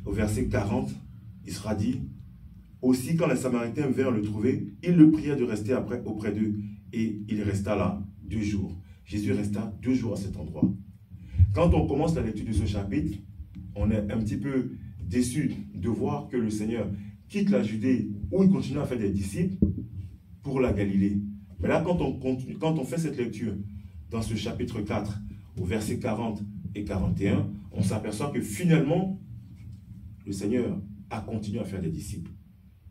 au verset 40, il sera dit: aussi quand les Samaritains vinrent le trouver, ils le prièrent de rester auprès d'eux. Et il resta là 2 jours. Jésus resta 2 jours à cet endroit. Quand on commence la lecture de ce chapitre, on est un petit peu déçu de voir que le Seigneur quitte la Judée où il continue à faire des disciples pour la Galilée. Mais là, quand on fait cette lecture dans ce chapitre 4, au verset 40 et 41, on s'aperçoit que finalement, le Seigneur a continué à faire des disciples.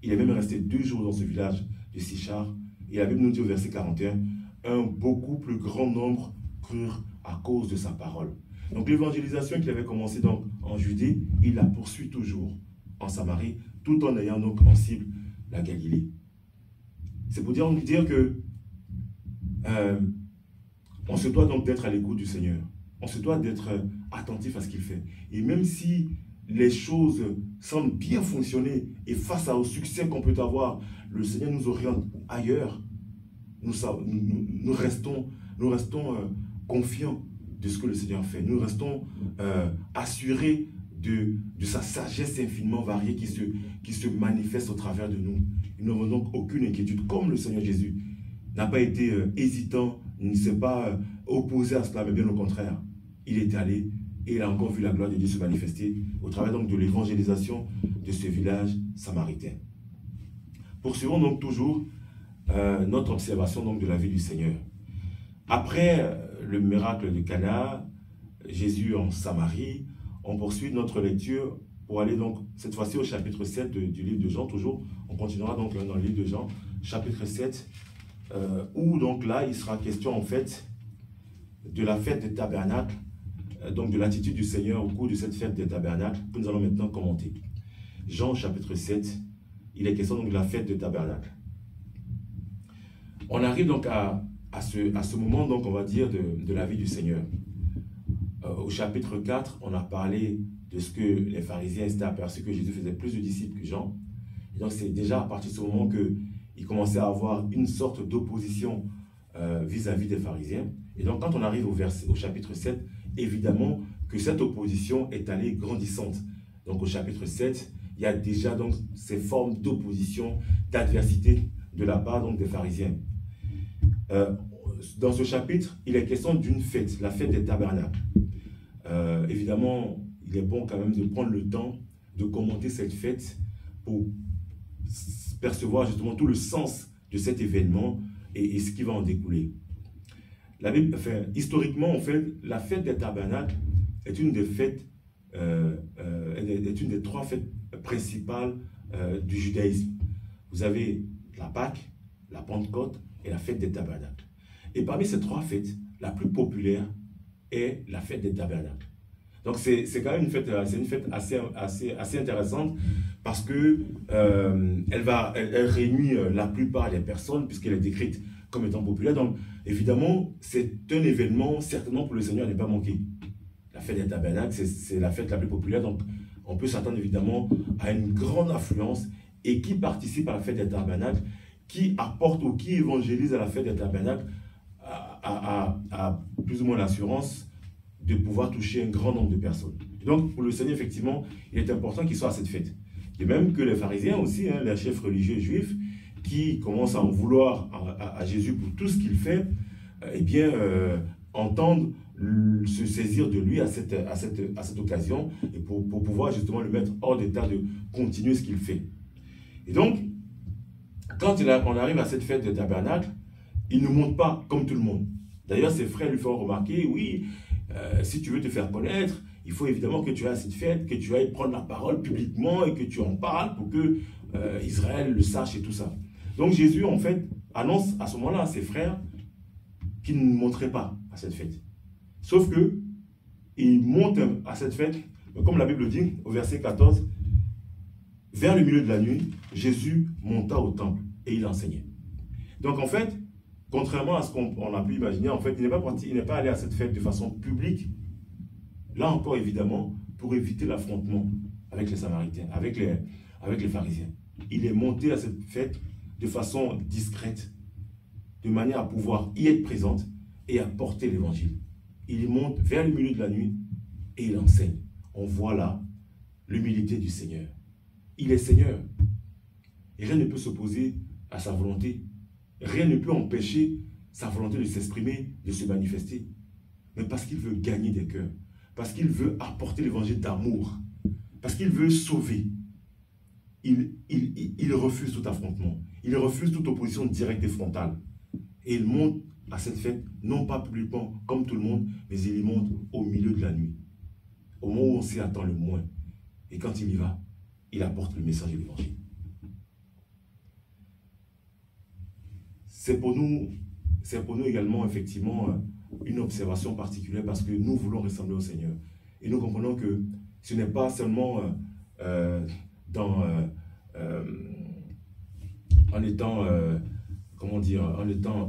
Il est même resté 2 jours dans ce village de Sichar. Et la Bible nous dit au verset 41, un beaucoup plus grand nombre crurent à cause de sa parole. Donc l'évangélisation qu'il avait commencé donc en Judée, il la poursuit toujours en Samarie, tout en ayant donc en cible la Galilée. C'est pour dire que on se doit donc d'être à l'écoute du Seigneur. On se doit d'être attentif à ce qu'il fait. Et même si les choses semblent bien fonctionner et face au succès qu'on peut avoir, le Seigneur nous oriente ailleurs, nous restons confiants de ce que le Seigneur fait. Nous restons assurés de sa sagesse infiniment variée qui se manifeste au travers de nous. Nous n'avons donc aucune inquiétude, comme le Seigneur Jésus n'a pas été hésitant, il ne s'est pas opposé à cela, mais bien au contraire. Il est allé et il a encore vu la gloire de Dieu se manifester au travers donc de l'évangélisation de ce village samaritain. Poursuivons donc toujours notre observation donc de la vie du Seigneur. Après le miracle de Cana, Jésus en Samarie, on poursuit notre lecture pour aller donc cette fois-ci au chapitre 7 du livre de Jean. Toujours, on continuera donc dans le livre de Jean, chapitre 7, où donc là il sera question en fait de la fête des tabernacles, donc de l'attitude du Seigneur au cours de cette fête des tabernacles que nous allons maintenant commenter. Jean chapitre 7, il est question donc de la fête des tabernacles. On arrive donc à ce moment, donc on va dire, de la vie du Seigneur. Au chapitre 4, on a parlé de ce que les pharisiens s'étaient aperçus que Jésus faisait plus de disciples que Jean. Et donc c'est déjà à partir de ce moment qu'il commençait à avoir une sorte d'opposition vis-à-vis des pharisiens. Et donc quand on arrive au chapitre 7, évidemment que cette opposition est allée grandissante. Donc au chapitre 7, il y a déjà donc ces formes d'opposition, d'adversité de la part donc des pharisiens. dans ce chapitre, il est question d'une fête, la fête des tabernacles. Évidemment, il est bon quand même de prendre le temps de commenter cette fête pour percevoir justement tout le sens de cet événement et ce qui va en découler. La Bible, enfin, historiquement, en fait, la fête des tabernacles est une des fêtes, est une des 3 fêtes principales du judaïsme. Vous avez la Pâque, la Pentecôte et la fête des tabernacles. Et parmi ces 3 fêtes, la plus populaire est la fête des tabernacles. Donc c'est quand même une fête assez intéressante parce que elle réunit la plupart des personnes puisqu'elle est décrite comme étant populaire. Donc évidemment, c'est un événement certainement pour le Seigneur à ne pas manquer. La fête des tabernacles, c'est la fête la plus populaire. Donc on peut s'attendre évidemment à une grande affluence et qui participe à la fête des tabernacles, qui apporte ou qui évangélise à la fête des tabernacles a plus ou moins l'assurance de pouvoir toucher un grand nombre de personnes. Et donc, pour le Seigneur, effectivement, il est important qu'il soit à cette fête. Et même que les pharisiens aussi, hein, les chefs religieux juifs, qui commencent à en vouloir à Jésus pour tout ce qu'il fait, eh bien, entendent se saisir de lui à cette occasion et pour pouvoir justement le mettre hors d'état de continuer ce qu'il fait. Et donc, quand on arrive à cette fête de tabernacle, il ne monte pas comme tout le monde. D'ailleurs, ses frères lui font remarquer, oui, si tu veux te faire connaître, il faut évidemment que tu ailles à cette fête, que tu ailles prendre la parole publiquement et que tu en parles pour que Israël le sache et tout ça. Donc Jésus, en fait, annonce à ce moment-là à ses frères qu'il ne monterait pas à cette fête. Sauf que il monte à cette fête, comme la Bible dit, au verset 14, vers le milieu de la nuit, Jésus monta au temple et il enseignait. Donc en fait, contrairement à ce qu'on a pu imaginer, en fait, il n'est pas allé à cette fête de façon publique. Là encore, évidemment, pour éviter l'affrontement avec les Samaritains, avec les pharisiens. Il est monté à cette fête de façon discrète, de manière à pouvoir y être présente et à porter l'évangile. Il monte vers le milieu de la nuit et il enseigne. On voit là l'humilité du Seigneur. Il est Seigneur. Et rien ne peut s'opposer à sa volonté. Rien ne peut empêcher sa volonté de s'exprimer, de se manifester. Mais parce qu'il veut gagner des cœurs, parce qu'il veut apporter l'évangile d'amour, parce qu'il veut sauver, il refuse tout affrontement. Il refuse toute opposition directe et frontale. Et il monte à cette fête, non pas publiquement comme tout le monde, mais il y monte au milieu de la nuit, au moment où on s'y attend le moins. Et quand il y va, il apporte le message de l'évangile. C'est pour nous également, effectivement, une observation particulière parce que nous voulons ressembler au Seigneur. Et nous comprenons que ce n'est pas seulement en étant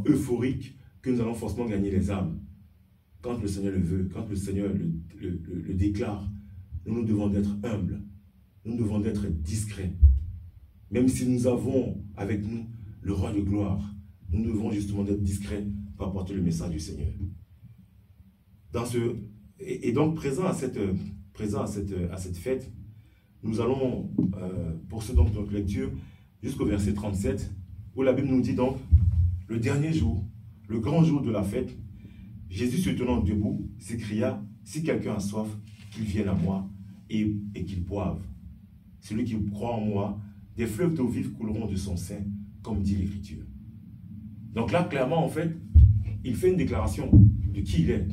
euphorique que nous allons forcément gagner les âmes. Quand le Seigneur le veut, quand le Seigneur le déclare, nous devons d'être humbles, nous devons d'être discrets. Même si nous avons avec nous le roi de gloire, nous devons justement être discrets pour apporter le message du Seigneur. Et donc, présent à cette fête, nous allons poursuivre donc notre lecture jusqu'au verset 37, où la Bible nous dit donc, le dernier jour, le grand jour de la fête, Jésus se tenant debout, s'écria, si quelqu'un a soif, qu'il vienne à moi et qu'il boive. Celui qui croit en moi, des fleuves d'eau vive couleront de son sein, comme dit l'Écriture. Donc là, clairement, en fait, il fait une déclaration de qui il est.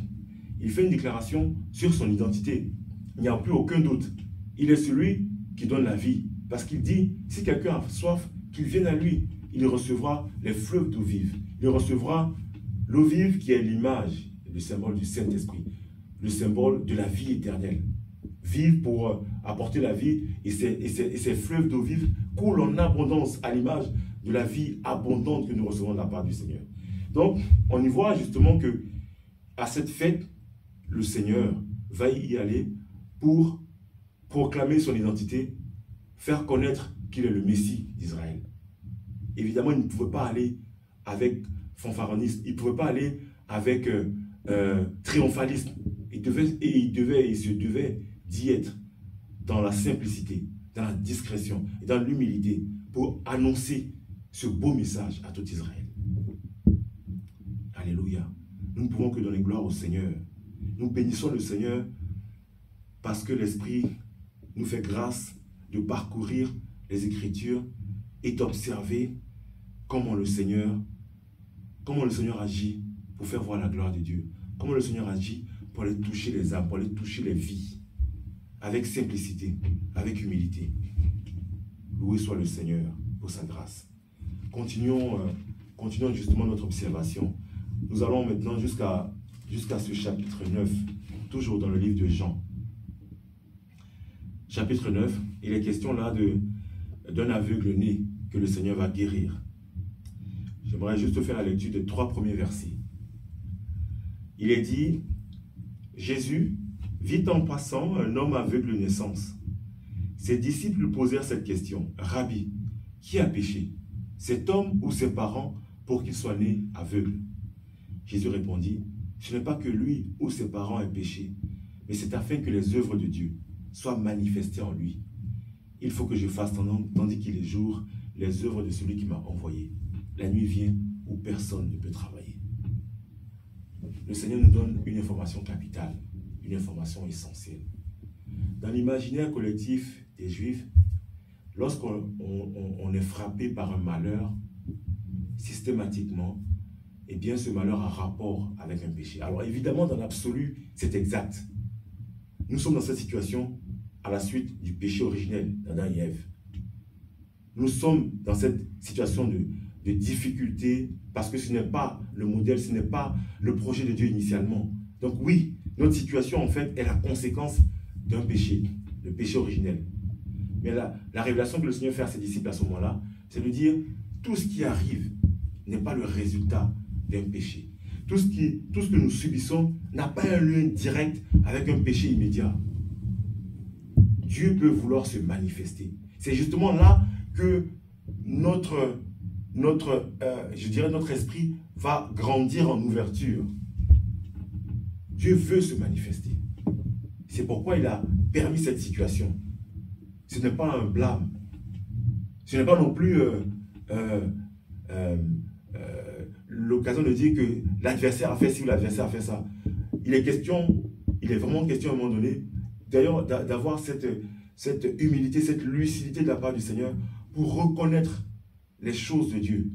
Il fait une déclaration sur son identité. Il n'y a plus aucun doute. Il est celui qui donne la vie. Parce qu'il dit, si quelqu'un a soif, qu'il vienne à lui. Il recevra les fleuves d'eau vive. Il recevra l'eau vive qui est l'image, le symbole du Saint-Esprit. Le symbole de la vie éternelle. Vive pour apporter la vie. Et ces fleuves d'eau vive coulent en abondance à l'image de la vie abondante que nous recevons de la part du Seigneur. Donc, on y voit justement que à cette fête, le Seigneur va y aller pour proclamer son identité, faire connaître qu'il est le Messie d'Israël. Évidemment, il ne pouvait pas aller avec fanfaronnisme, il ne pouvait pas aller avec triomphalisme. Il se devait d'y être dans la simplicité, dans la discrétion et dans l'humilité pour annoncer ce beau message à tout Israël. Alléluia. Nous ne pouvons que donner gloire au Seigneur. Nous bénissons le Seigneur parce que l'Esprit nous fait grâce de parcourir les Écritures et d'observer comment le Seigneur agit pour faire voir la gloire de Dieu. Comment le Seigneur agit pour aller toucher les âmes, pour aller toucher les vies, avec simplicité, avec humilité. Loué soit le Seigneur pour sa grâce. Continuons justement notre observation. Nous allons maintenant jusqu'à ce chapitre 9, toujours dans le livre de Jean. Chapitre 9, il est question là d'un aveugle-né que le Seigneur va guérir. J'aimerais juste faire la lecture des 3 premiers versets. Il est dit, Jésus vit en passant un homme aveugle de naissance. Ses disciples lui posèrent cette question, Rabbi, qui a péché, cet homme ou ses parents, pour qu'il soit né aveugle? Jésus répondit, ce n'est pas que lui ou ses parents aient péché, mais c'est afin que les œuvres de Dieu soient manifestées en lui. Il faut que je fasse, tandis qu'il est jour, les œuvres de celui qui m'a envoyé. La nuit vient où personne ne peut travailler. Le Seigneur nous donne une information capitale, une information essentielle. Dans l'imaginaire collectif des Juifs, lorsqu'on est frappé par un malheur, systématiquement, eh bien ce malheur a rapport avec un péché. Alors évidemment, dans l'absolu, c'est exact. Nous sommes dans cette situation à la suite du péché originel d'Adam et Ève. Nous sommes dans cette situation de difficulté parce que ce n'est pas le modèle, ce n'est pas le projet de Dieu initialement. Donc oui, notre situation en fait est la conséquence d'un péché, le péché originel. Mais la révélation que le Seigneur fait à ses disciples à ce moment-là, c'est de dire tout ce qui arrive n'est pas le résultat d'un péché. Tout ce que nous subissons n'a pas un lien direct avec un péché immédiat. Dieu peut vouloir se manifester. C'est justement là que notre esprit va grandir en ouverture. Dieu veut se manifester. C'est pourquoi il a permis cette situation. Ce n'est pas un blâme. Ce n'est pas non plus l'occasion de dire que l'adversaire a fait ci ou l'adversaire a fait ça. Il est vraiment question à un moment donné, d'ailleurs, d'avoir cette humilité, cette lucidité de la part du Seigneur pour reconnaître les choses de Dieu.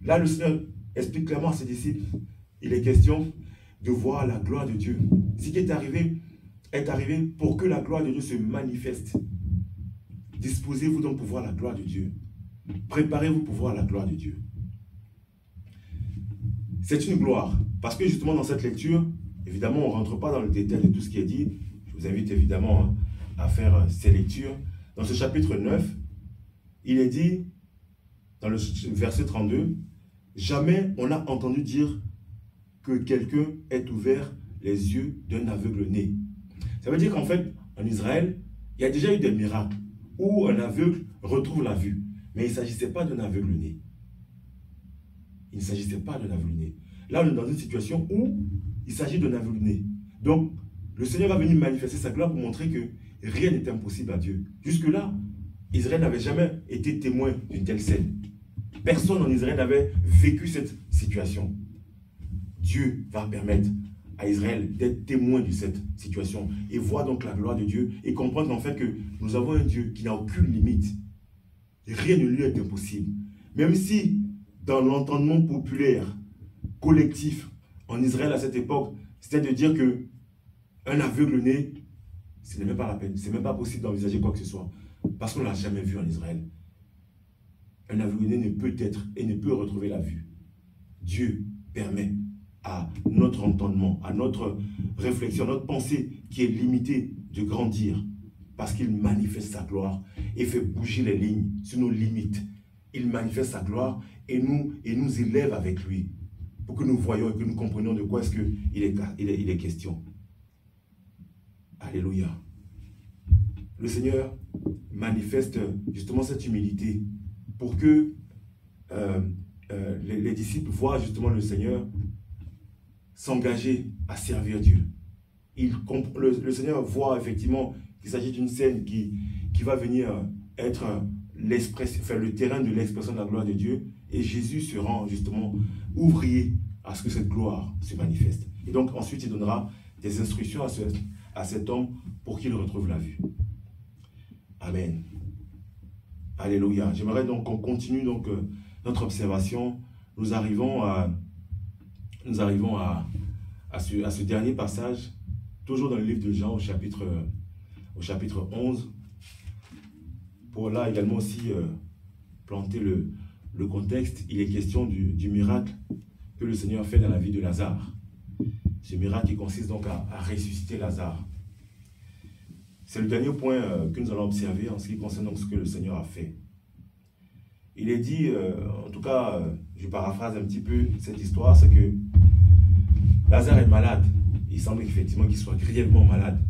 Là, le Seigneur explique clairement à ses disciples, il est question de voir la gloire de Dieu. Ce qui est arrivé pour que la gloire de Dieu se manifeste. Disposez-vous donc pour voir la gloire de Dieu. Préparez-vous pour voir la gloire de Dieu. C'est une gloire, parce que justement dans cette lecture, évidemment, on ne rentre pas dans le détail de tout ce qui est dit. Je vous invite évidemment à faire ces lectures. Dans ce chapitre 9, il est dit, dans le verset 32, « Jamais on n'a entendu dire que quelqu'un ait ouvert les yeux d'un aveugle né. » Ça veut dire qu'en fait, en Israël, il y a déjà eu des miracles où un aveugle retrouve la vue. Mais il ne s'agissait pas d'un aveugle né. Il ne s'agissait pas d'un aveugle né. Là, on est dans une situation où il s'agit d'un aveugle né. Donc, le Seigneur va venir manifester sa gloire pour montrer que rien n'est impossible à Dieu. Jusque-là, Israël n'avait jamais été témoin d'une telle scène. Personne en Israël n'avait vécu cette situation. Dieu va permettre à Israël d'être témoin de cette situation et voir donc la gloire de Dieu et comprendre en fait que nous avons un Dieu qui n'a aucune limite. Rien ne lui est impossible. Même si dans l'entendement populaire, collectif, en Israël à cette époque, c'était de dire que un aveugle né, ce n'est même pas la peine, ce n'est même pas possible d'envisager quoi que ce soit. Parce qu'on ne l'a jamais vu en Israël. Un aveugle né ne peut être et ne peut retrouver la vue. Dieu permet à notre entendement, à notre réflexion, à notre pensée qui est limitée de grandir parce qu'il manifeste sa gloire et fait bouger les lignes sur nos limites. Il manifeste sa gloire et nous élève avec lui pour que nous voyions et que nous comprenions de quoi est-ce qu'il est question. Alléluia. Le Seigneur manifeste justement cette humilité pour que les disciples voient justement le Seigneur s'engager à servir Dieu. Le Seigneur voit effectivement qu'il s'agit d'une scène qui va venir être le terrain de l'expression de la gloire de Dieu. Et Jésus se rend justement ouvrier à ce que cette gloire se manifeste. Et donc ensuite, il donnera des instructions à cet homme pour qu'il retrouve la vue. Amen. Alléluia. J'aimerais donc qu'on continue donc, notre observation. Nous arrivons à ce dernier passage, toujours dans le livre de Jean au chapitre 11. Pour là également aussi planter le contexte, il est question du miracle que le Seigneur fait dans la vie de Lazare. Ce miracle qui consiste donc à ressusciter Lazare. C'est le dernier point que nous allons observer en ce qui concerne donc ce que le Seigneur a fait. Il est dit, en tout cas, je paraphrase un petit peu cette histoire, c'est que Lazare est malade. Il semble effectivement qu'il soit grièvement malade.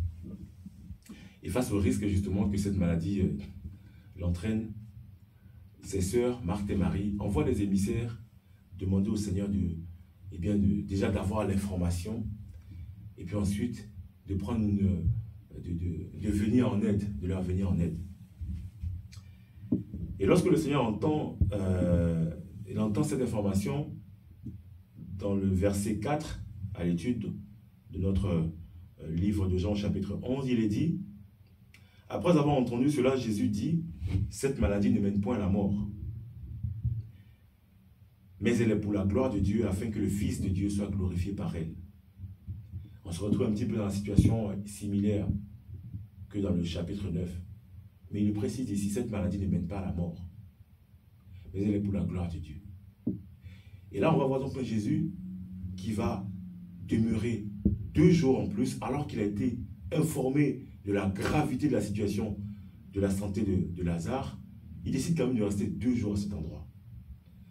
Et face au risque justement que cette maladie l'entraîne, ses sœurs, Marthe et Marie, envoient des émissaires demander au Seigneur déjà d'avoir l'information et puis ensuite de prendre de venir en aide, de leur venir en aide. Et lorsque le Seigneur entend cette information, dans le verset 4, à l'étude de notre livre de Jean chapitre 11, il est dit, après avoir entendu cela, Jésus dit, cette maladie ne mène point à la mort, mais elle est pour la gloire de Dieu, afin que le Fils de Dieu soit glorifié par elle. On se retrouve un petit peu dans la situation similaire que dans le chapitre 9. Mais il nous précise ici, cette maladie ne mène pas à la mort, mais elle est pour la gloire de Dieu. Et là, on va voir donc Jésus qui va demeurer 2 jours en plus, alors qu'il a été informé de la gravité de la situation de la santé de Lazare. Il décide quand même de rester 2 jours à cet endroit.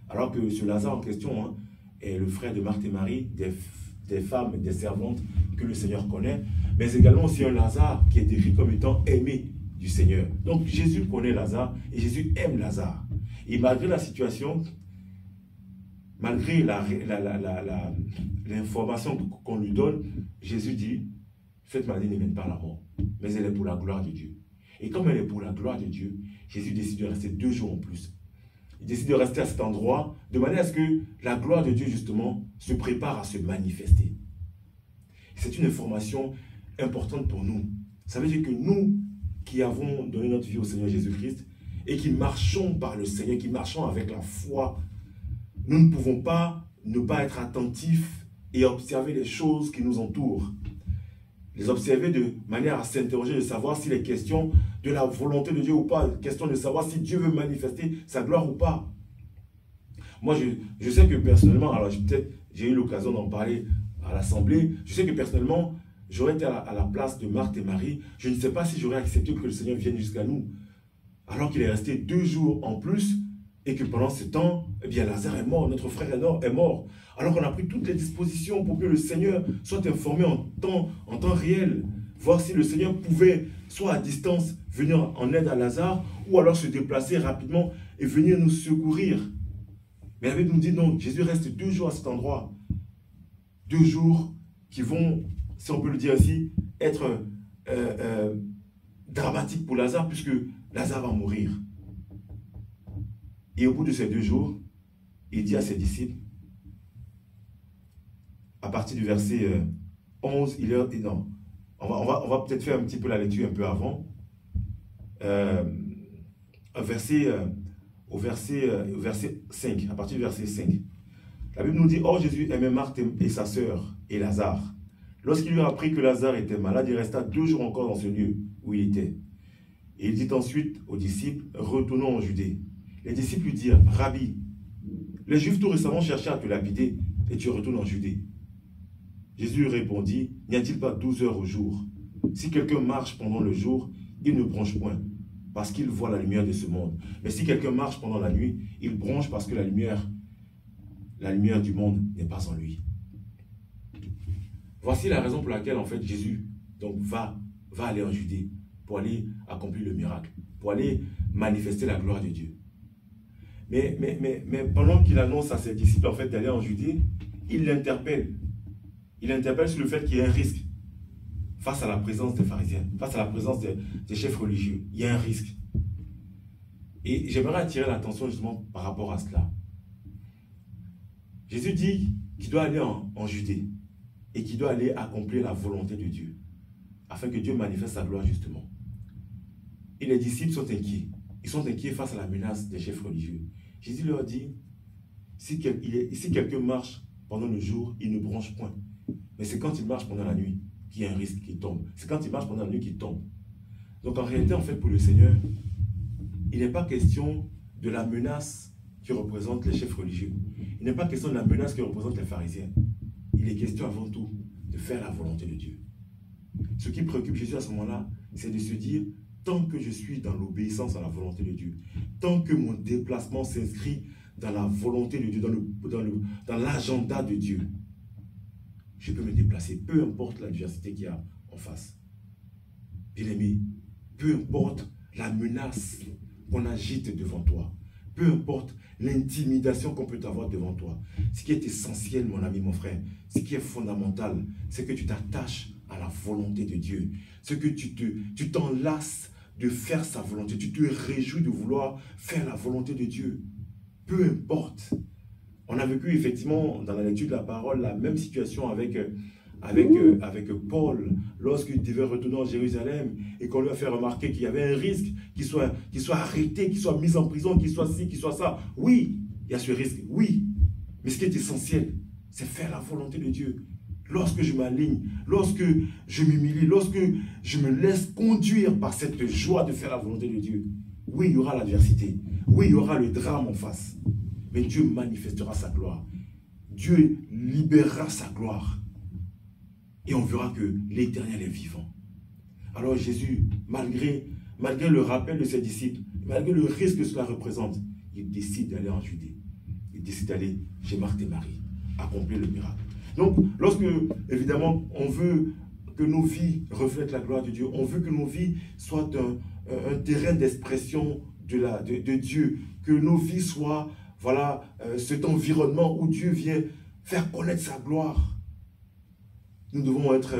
Alors que ce Lazare en question est le frère de Marthe et Marie, des femmes et des servantes que le Seigneur connaît, mais également aussi un Lazare qui est décrit comme étant aimé du Seigneur. Donc Jésus connaît Lazare et Jésus aime Lazare. Et malgré la situation, malgré l'information qu'on lui donne, Jésus dit, cette maladie ne mène pas à la mort, mais elle est pour la gloire de Dieu. Et comme elle est pour la gloire de Dieu, Jésus décide de rester 2 jours en plus. Il décide de rester à cet endroit, de manière à ce que la gloire de Dieu, justement, se prépare à se manifester. C'est une information importante pour nous. Ça veut dire que nous, qui avons donné notre vie au Seigneur Jésus-Christ, et qui marchons par le Seigneur, qui marchons avec la foi, nous ne pouvons pas ne pas être attentifs et observer les choses qui nous entourent. Les observer de manière à s'interroger, de savoir s'il est question de la volonté de Dieu ou pas, question de savoir si Dieu veut manifester sa gloire ou pas. Moi, je sais que personnellement, alors peut-être j'ai eu l'occasion d'en parler à l'Assemblée, je sais que personnellement, j'aurais été à la place de Marthe et Marie, je ne sais pas si j'aurais accepté que le Seigneur vienne jusqu'à nous, alors qu'il est resté 2 jours en plus, et que pendant ce temps, eh bien, Lazare est mort, notre frère est mort. Alors qu'on a pris toutes les dispositions pour que le Seigneur soit informé en temps réel. Voir si le Seigneur pouvait, soit à distance, venir en aide à Lazare, ou alors se déplacer rapidement et venir nous secourir. Mais la Bible nous dit non, Jésus reste 2 jours à cet endroit. 2 jours qui vont, si on peut le dire ainsi, être dramatiques pour Lazare, puisque Lazare va mourir. Et au bout de ces 2 jours, il dit à ses disciples, à partir du verset 11, on va peut-être faire un petit peu la lecture un peu avant. Au verset 5, à partir du verset 5. La Bible nous dit, or Jésus aimait Marthe et sa sœur et Lazare. Lorsqu'il lui a appris que Lazare était malade, il resta 2 jours encore dans ce lieu où il était. Et il dit ensuite aux disciples, retournons en Judée. Les disciples lui dirent, Rabbi, les Juifs tout récemment cherchaient à te lapider et tu retournes en Judée. Jésus répondit, n'y a-t-il pas 12 heures au jour? Si quelqu'un marche pendant le jour, il ne bronche point, parce qu'il voit la lumière de ce monde. Mais si quelqu'un marche pendant la nuit, il bronche parce que la lumière du monde n'est pas en lui. Voici la raison pour laquelle en fait Jésus donc, va aller en Judée pour aller accomplir le miracle, pour aller manifester la gloire de Dieu. Mais pendant qu'il annonce à ses disciples en fait d'aller en Judée, il l'interpelle. Il interpelle sur le fait qu'il y a un risque face à la présence des pharisiens, face à la présence des chefs religieux. Il y a un risque. Et j'aimerais attirer l'attention justement par rapport à cela. Jésus dit qu'il doit aller en Judée et qu'il doit aller accomplir la volonté de Dieu, afin que Dieu manifeste sa gloire justement. Et les disciples sont inquiets. Ils sont inquiets face à la menace des chefs religieux. Jésus leur dit, si quelqu'un marche pendant le jour, il ne bronche point. Mais c'est quand il marche pendant la nuit qu'il y a un risque qu'il tombe. C'est quand il marche pendant la nuit qu'il tombe. Donc en réalité, en fait, pour le Seigneur, il n'est pas question de la menace que représentent les chefs religieux. Il n'est pas question de la menace que représentent les pharisiens. Il est question avant tout de faire la volonté de Dieu. Ce qui préoccupe Jésus à ce moment-là, c'est de se dire, tant que je suis dans l'obéissance à la volonté de Dieu, tant que mon déplacement s'inscrit dans la volonté de Dieu, dans l'agenda de Dieu, je peux me déplacer, peu importe l'adversité qu'il y a en face. Bien-aimé, peu importe la menace qu'on agite devant toi, peu importe l'intimidation qu'on peut avoir devant toi, ce qui est essentiel, mon ami, mon frère, ce qui est fondamental, c'est que tu t'attaches à la volonté de Dieu. C'est que tu t'enlaces de faire sa volonté. Tu te réjouis de vouloir faire la volonté de Dieu. Peu importe. On a vécu effectivement dans la lecture de la parole la même situation avec Paul lorsqu'il devait retourner en Jérusalem et qu'on lui a fait remarquer qu'il y avait un risque qu'il soit arrêté, qu'il soit mis en prison, qu'il soit ci, qu'il soit ça. Oui, il y a ce risque, oui. Mais ce qui est essentiel, c'est faire la volonté de Dieu. Lorsque je m'aligne, lorsque je m'humilie, lorsque je me laisse conduire par cette joie de faire la volonté de Dieu, oui, il y aura l'adversité. Oui, il y aura le drame en face. Mais Dieu manifestera sa gloire. Dieu libérera sa gloire. Et on verra que l'Éternel est vivant. Alors Jésus, malgré le rappel de ses disciples, malgré le risque que cela représente, il décide d'aller en Judée. Il décide d'aller chez Marthe et Marie, accomplir le miracle. Donc, lorsque, évidemment, on veut que nos vies reflètent la gloire de Dieu, on veut que nos vies soient un terrain d'expression de Dieu, que nos vies soient, voilà, cet environnement où Dieu vient faire connaître sa gloire. Nous devons être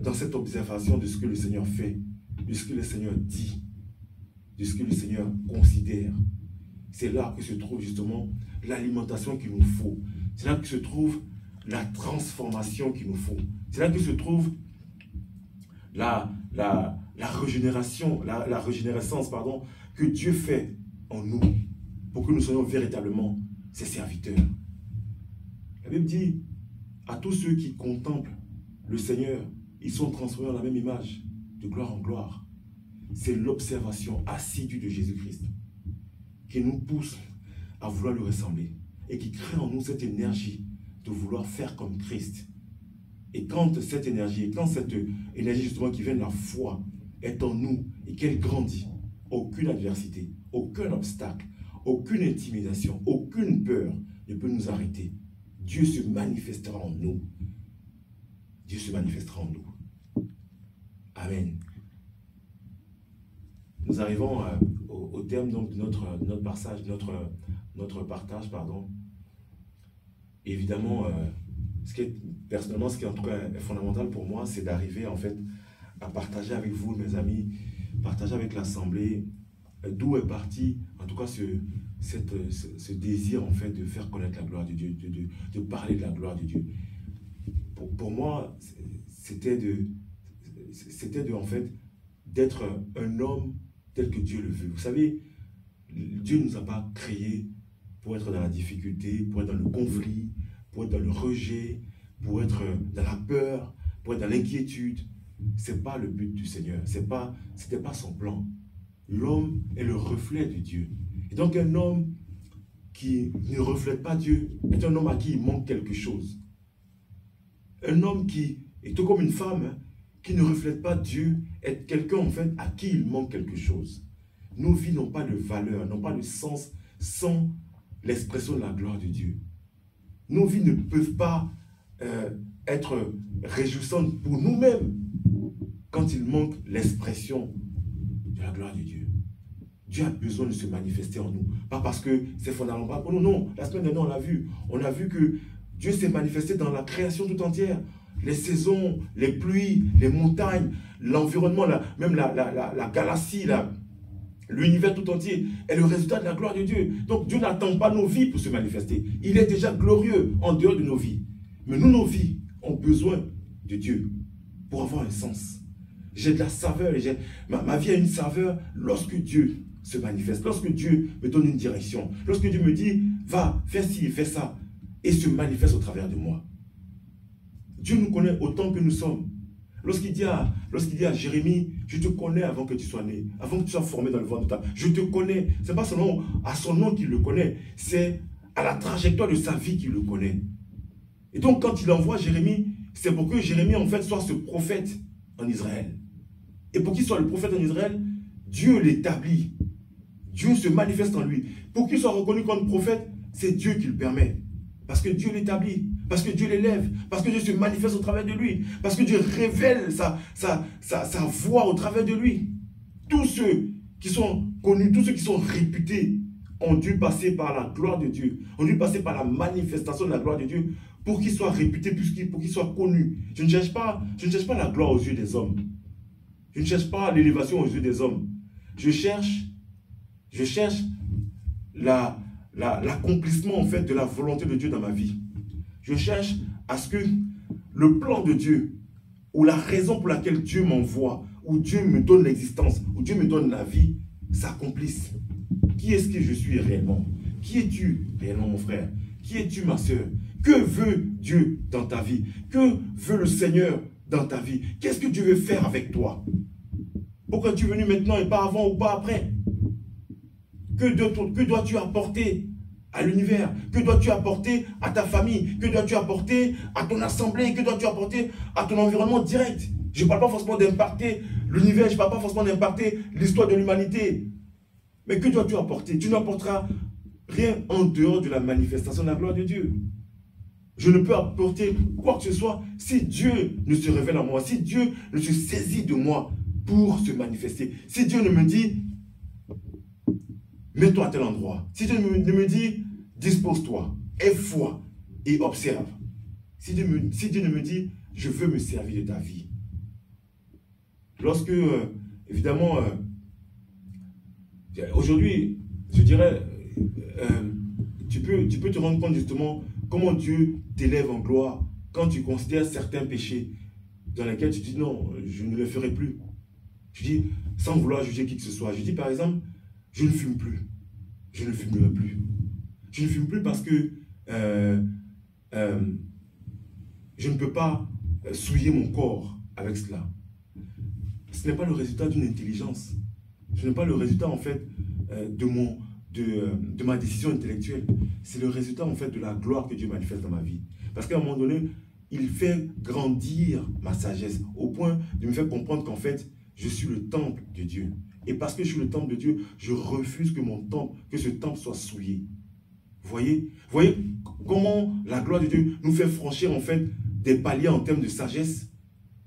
dans cette observation de ce que le Seigneur fait, de ce que le Seigneur dit, de ce que le Seigneur considère. C'est là que se trouve justement l'alimentation qu'il nous faut. C'est là que se trouve la transformation qu'il nous faut. C'est là que se trouve la régénération, la régénérescence, pardon, que Dieu fait en nous pour que nous soyons véritablement ses serviteurs. La Bible dit à tous ceux qui contemplent le Seigneur, ils sont transformés en la même image, de gloire en gloire. C'est l'observation assidue de Jésus-Christ qui nous pousse à vouloir lui ressembler et qui crée en nous cette énergie de vouloir faire comme Christ. Et quand cette énergie justement qui vient de la foi est en nous et qu'elle grandit, aucune adversité, aucun obstacle, aucune intimidation, aucune peur ne peut nous arrêter. Dieu se manifestera en nous. Dieu se manifestera en nous. Amen. Nous arrivons au terme donc, de notre passage, notre partage, pardon. Évidemment, personnellement, ce qui en tout cas est fondamental pour moi, c'est d'arriver en fait à partager avec vous, mes amis, partager avec l'Assemblée, d'où est parti en tout cas ce désir en fait de faire connaître la gloire de Dieu, de parler de la gloire de Dieu. Pour moi, c'était en fait d'être un homme tel que Dieu le veut. Vous savez, Dieu ne nous a pas créés pour être dans la difficulté, pour être dans le conflit, pour être dans le rejet, pour être dans la peur, pour être dans l'inquiétude. Ce n'est pas le but du Seigneur. C'était pas son plan. L'homme est le reflet de Dieu. Et donc un homme qui ne reflète pas Dieu est un homme à qui il manque quelque chose. Un homme qui est tout comme une femme, hein, qui ne reflète pas Dieu est quelqu'un en fait à qui il manque quelque chose. Nos vies n'ont pas de valeur, n'ont pas de sens sans l'expression de la gloire de Dieu. Nos vies ne peuvent pas être réjouissantes pour nous-mêmes quand il manque l'expression de la gloire de Dieu. Dieu a besoin de se manifester en nous. Pas parce que c'est fondamental pour nous, non. La semaine dernière, on l'a vu. On a vu que Dieu s'est manifesté dans la création tout entière. Les saisons, les pluies, les montagnes, l'environnement, même la galaxie, l'univers tout entier est le résultat de la gloire de Dieu. Donc Dieu n'attend pas nos vies pour se manifester. Il est déjà glorieux en dehors de nos vies. Mais nous, nos vies, ont besoin de Dieu pour avoir un sens. J'ai de la saveur, ma vie a une saveur lorsque Dieu se manifeste, lorsque Dieu me donne une direction, lorsque Dieu me dit, va, fais ci, fais ça, et se manifeste au travers de moi. Dieu nous connaît autant que nous sommes. Lorsqu'il dit à Jérémie, je te connais avant que tu sois né, avant que tu sois formé dans le ventre de ta mère. Je te connais. Ce n'est pas seulement à son nom qu'il le connaît, c'est à la trajectoire de sa vie qu'il le connaît. Et donc quand il envoie Jérémie, c'est pour que Jérémie en fait soit ce prophète en Israël. Et pour qu'il soit le prophète en Israël, Dieu l'établit. Dieu se manifeste en lui. Pour qu'il soit reconnu comme prophète, c'est Dieu qui le permet. Parce que Dieu l'établit. Parce que Dieu l'élève, parce que Dieu se manifeste au travers de lui, parce que Dieu révèle sa voix au travers de lui. Tous ceux qui sont connus, tous ceux qui sont réputés ont dû passer par la gloire de Dieu, ont dû passer par la manifestation de la gloire de Dieu pour qu'ils soient réputés, pour qu'ils soient connus. Je ne cherche pas la gloire aux yeux des hommes. Je ne cherche pas l'élévation aux yeux des hommes. Je cherche l'accomplissement en fait de la volonté de Dieu dans ma vie. Je cherche à ce que le plan de Dieu, ou la raison pour laquelle Dieu m'envoie, ou Dieu me donne l'existence, ou Dieu me donne la vie, s'accomplisse. Qui est-ce que je suis réellement? Qui es-tu réellement, mon frère? Qui es-tu, ma soeur? Que veut Dieu dans ta vie? Que veut le Seigneur dans ta vie? Qu'est-ce que Dieu veut faire avec toi? Pourquoi tu es venu maintenant et pas avant ou pas après? Que dois-tu apporter à l'univers? Que dois-tu apporter à ta famille? Que dois-tu apporter à ton assemblée? Que dois-tu apporter à ton environnement direct? Je ne parle pas forcément d'impacter l'univers, je ne parle pas forcément d'impacter l'histoire de l'humanité. Mais que dois-tu apporter? Tu n'apporteras rien en dehors de la manifestation de la gloire de Dieu. Je ne peux apporter quoi que ce soit si Dieu ne se révèle à moi, si Dieu ne se saisit de moi pour se manifester. Si Dieu ne me dit, mets-toi à tel endroit. Si Dieu ne me dit, dispose-toi, aie foi et observe. Si Dieu ne me dit, je veux me servir de ta vie. Lorsque, évidemment, aujourd'hui, je dirais, tu peux te rendre compte justement comment Dieu t'élève en gloire quand tu considères certains péchés dans lesquels tu dis non, je ne le ferai plus. Je dis, sans vouloir juger qui que ce soit, je dis par exemple, je ne fume plus. Je ne fumerai plus. Je ne fume plus parce que je ne peux pas souiller mon corps avec cela. Ce n'est pas le résultat d'une intelligence. Ce n'est pas le résultat en fait de ma décision intellectuelle. C'est le résultat en fait de la gloire que Dieu manifeste dans ma vie. Parce qu'à un moment donné, il fait grandir ma sagesse au point de me faire comprendre qu'en fait, je suis le temple de Dieu. Et parce que je suis le temple de Dieu, je refuse que ce temple soit souillé. Vous voyez comment la gloire de Dieu nous fait franchir en fait des paliers en termes de sagesse?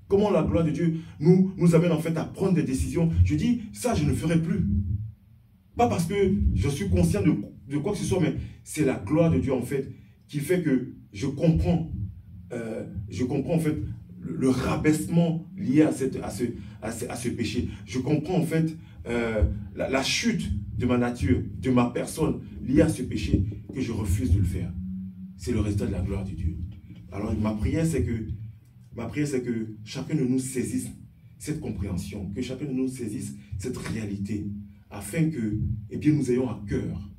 Comment la gloire de Dieu nous amène en fait à prendre des décisions? Je dis, ça je ne ferai plus. Pas parce que je suis conscient de quoi que ce soit, mais c'est la gloire de Dieu en fait qui fait que je comprends en fait le rabaissement lié à ce péché. Je comprends en fait la chute de ma nature, de ma personne liée à ce péché, que je refuse de le faire. C'est le résultat de la gloire de Dieu. Alors ma prière c'est que chacun de nous saisisse cette compréhension, que chacun de nous saisisse cette réalité, afin que nous ayons à cœur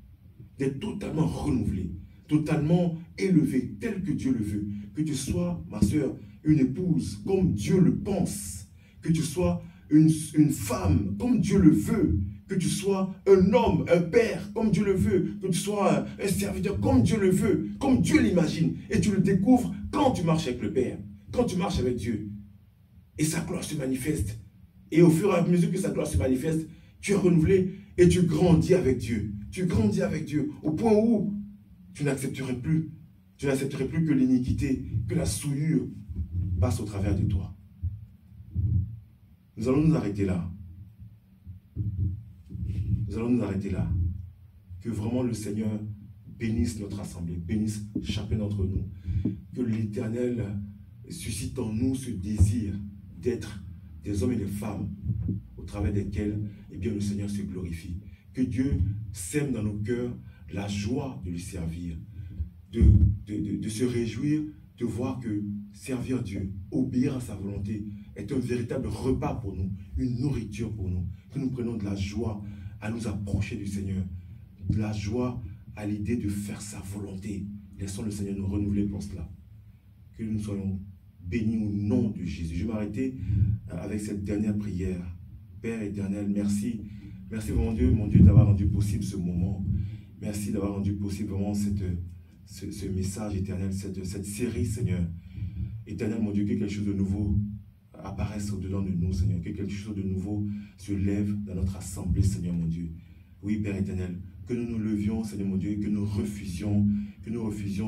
d'être totalement renouvelés, totalement élevés, tel que Dieu le veut. Que tu sois, ma soeur, une épouse comme Dieu le pense, que tu sois une femme comme Dieu le veut, que tu sois un homme, un père comme Dieu le veut, que tu sois un serviteur comme Dieu le veut, comme Dieu l'imagine. Et tu le découvres quand tu marches avec le Père, quand tu marches avec Dieu. Et sa gloire se manifeste. Et au fur et à mesure que sa gloire se manifeste, tu es renouvelé et tu grandis avec Dieu. Tu grandis avec Dieu au point où tu n'accepterais plus que l'iniquité, que la souillure passe au travers de toi. Nous allons nous arrêter là. Nous allons nous arrêter là. Que vraiment le Seigneur bénisse notre assemblée, bénisse chacun d'entre nous. Que l'Éternel suscite en nous ce désir d'être des hommes et des femmes au travers desquels, eh bien, le Seigneur se glorifie. Que Dieu sème dans nos cœurs la joie de lui servir, de se réjouir, de voir que servir Dieu, obéir à sa volonté, est un véritable repas pour nous, une nourriture pour nous. Que nous prenons de la joie à nous approcher du Seigneur, de la joie à l'idée de faire sa volonté. Laissons le Seigneur nous renouveler pour cela. Que nous soyons bénis au nom de Jésus. Je vais m'arrêter avec cette dernière prière. Père éternel, merci. Merci mon Dieu, d'avoir rendu possible ce moment. Merci d'avoir rendu possible vraiment ce message éternel, cette série, Seigneur. Éternel, mon Dieu, que quelque chose de nouveau apparaisse au-dedans de nous, Seigneur. Que quelque chose de nouveau se lève dans notre assemblée, Seigneur, mon Dieu. Oui, Père éternel, que nous nous levions, Seigneur, mon Dieu, et que nous refusions,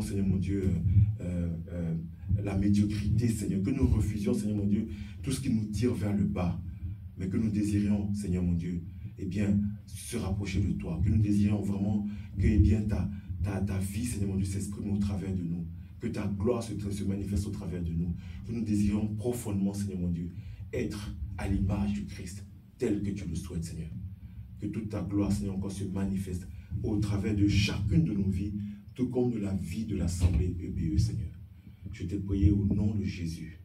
Seigneur, mon Dieu, la médiocrité, Seigneur. Que nous refusions, Seigneur, mon Dieu, tout ce qui nous tire vers le bas. Mais que nous désirions, Seigneur, mon Dieu, eh bien, se rapprocher de toi. Que nous désirions vraiment que, eh bien, ta vie, Seigneur, mon Dieu, s'exprime au travers de nous. Que ta gloire se manifeste au travers de nous. Que nous désirions profondément, Seigneur, mon Dieu, être à l'image du Christ, tel que tu le souhaites, Seigneur. Que toute ta gloire, Seigneur, encore se manifeste au travers de chacune de nos vies, tout comme de la vie de l'Assemblée EBE, Seigneur. Je t'ai prié au nom de Jésus.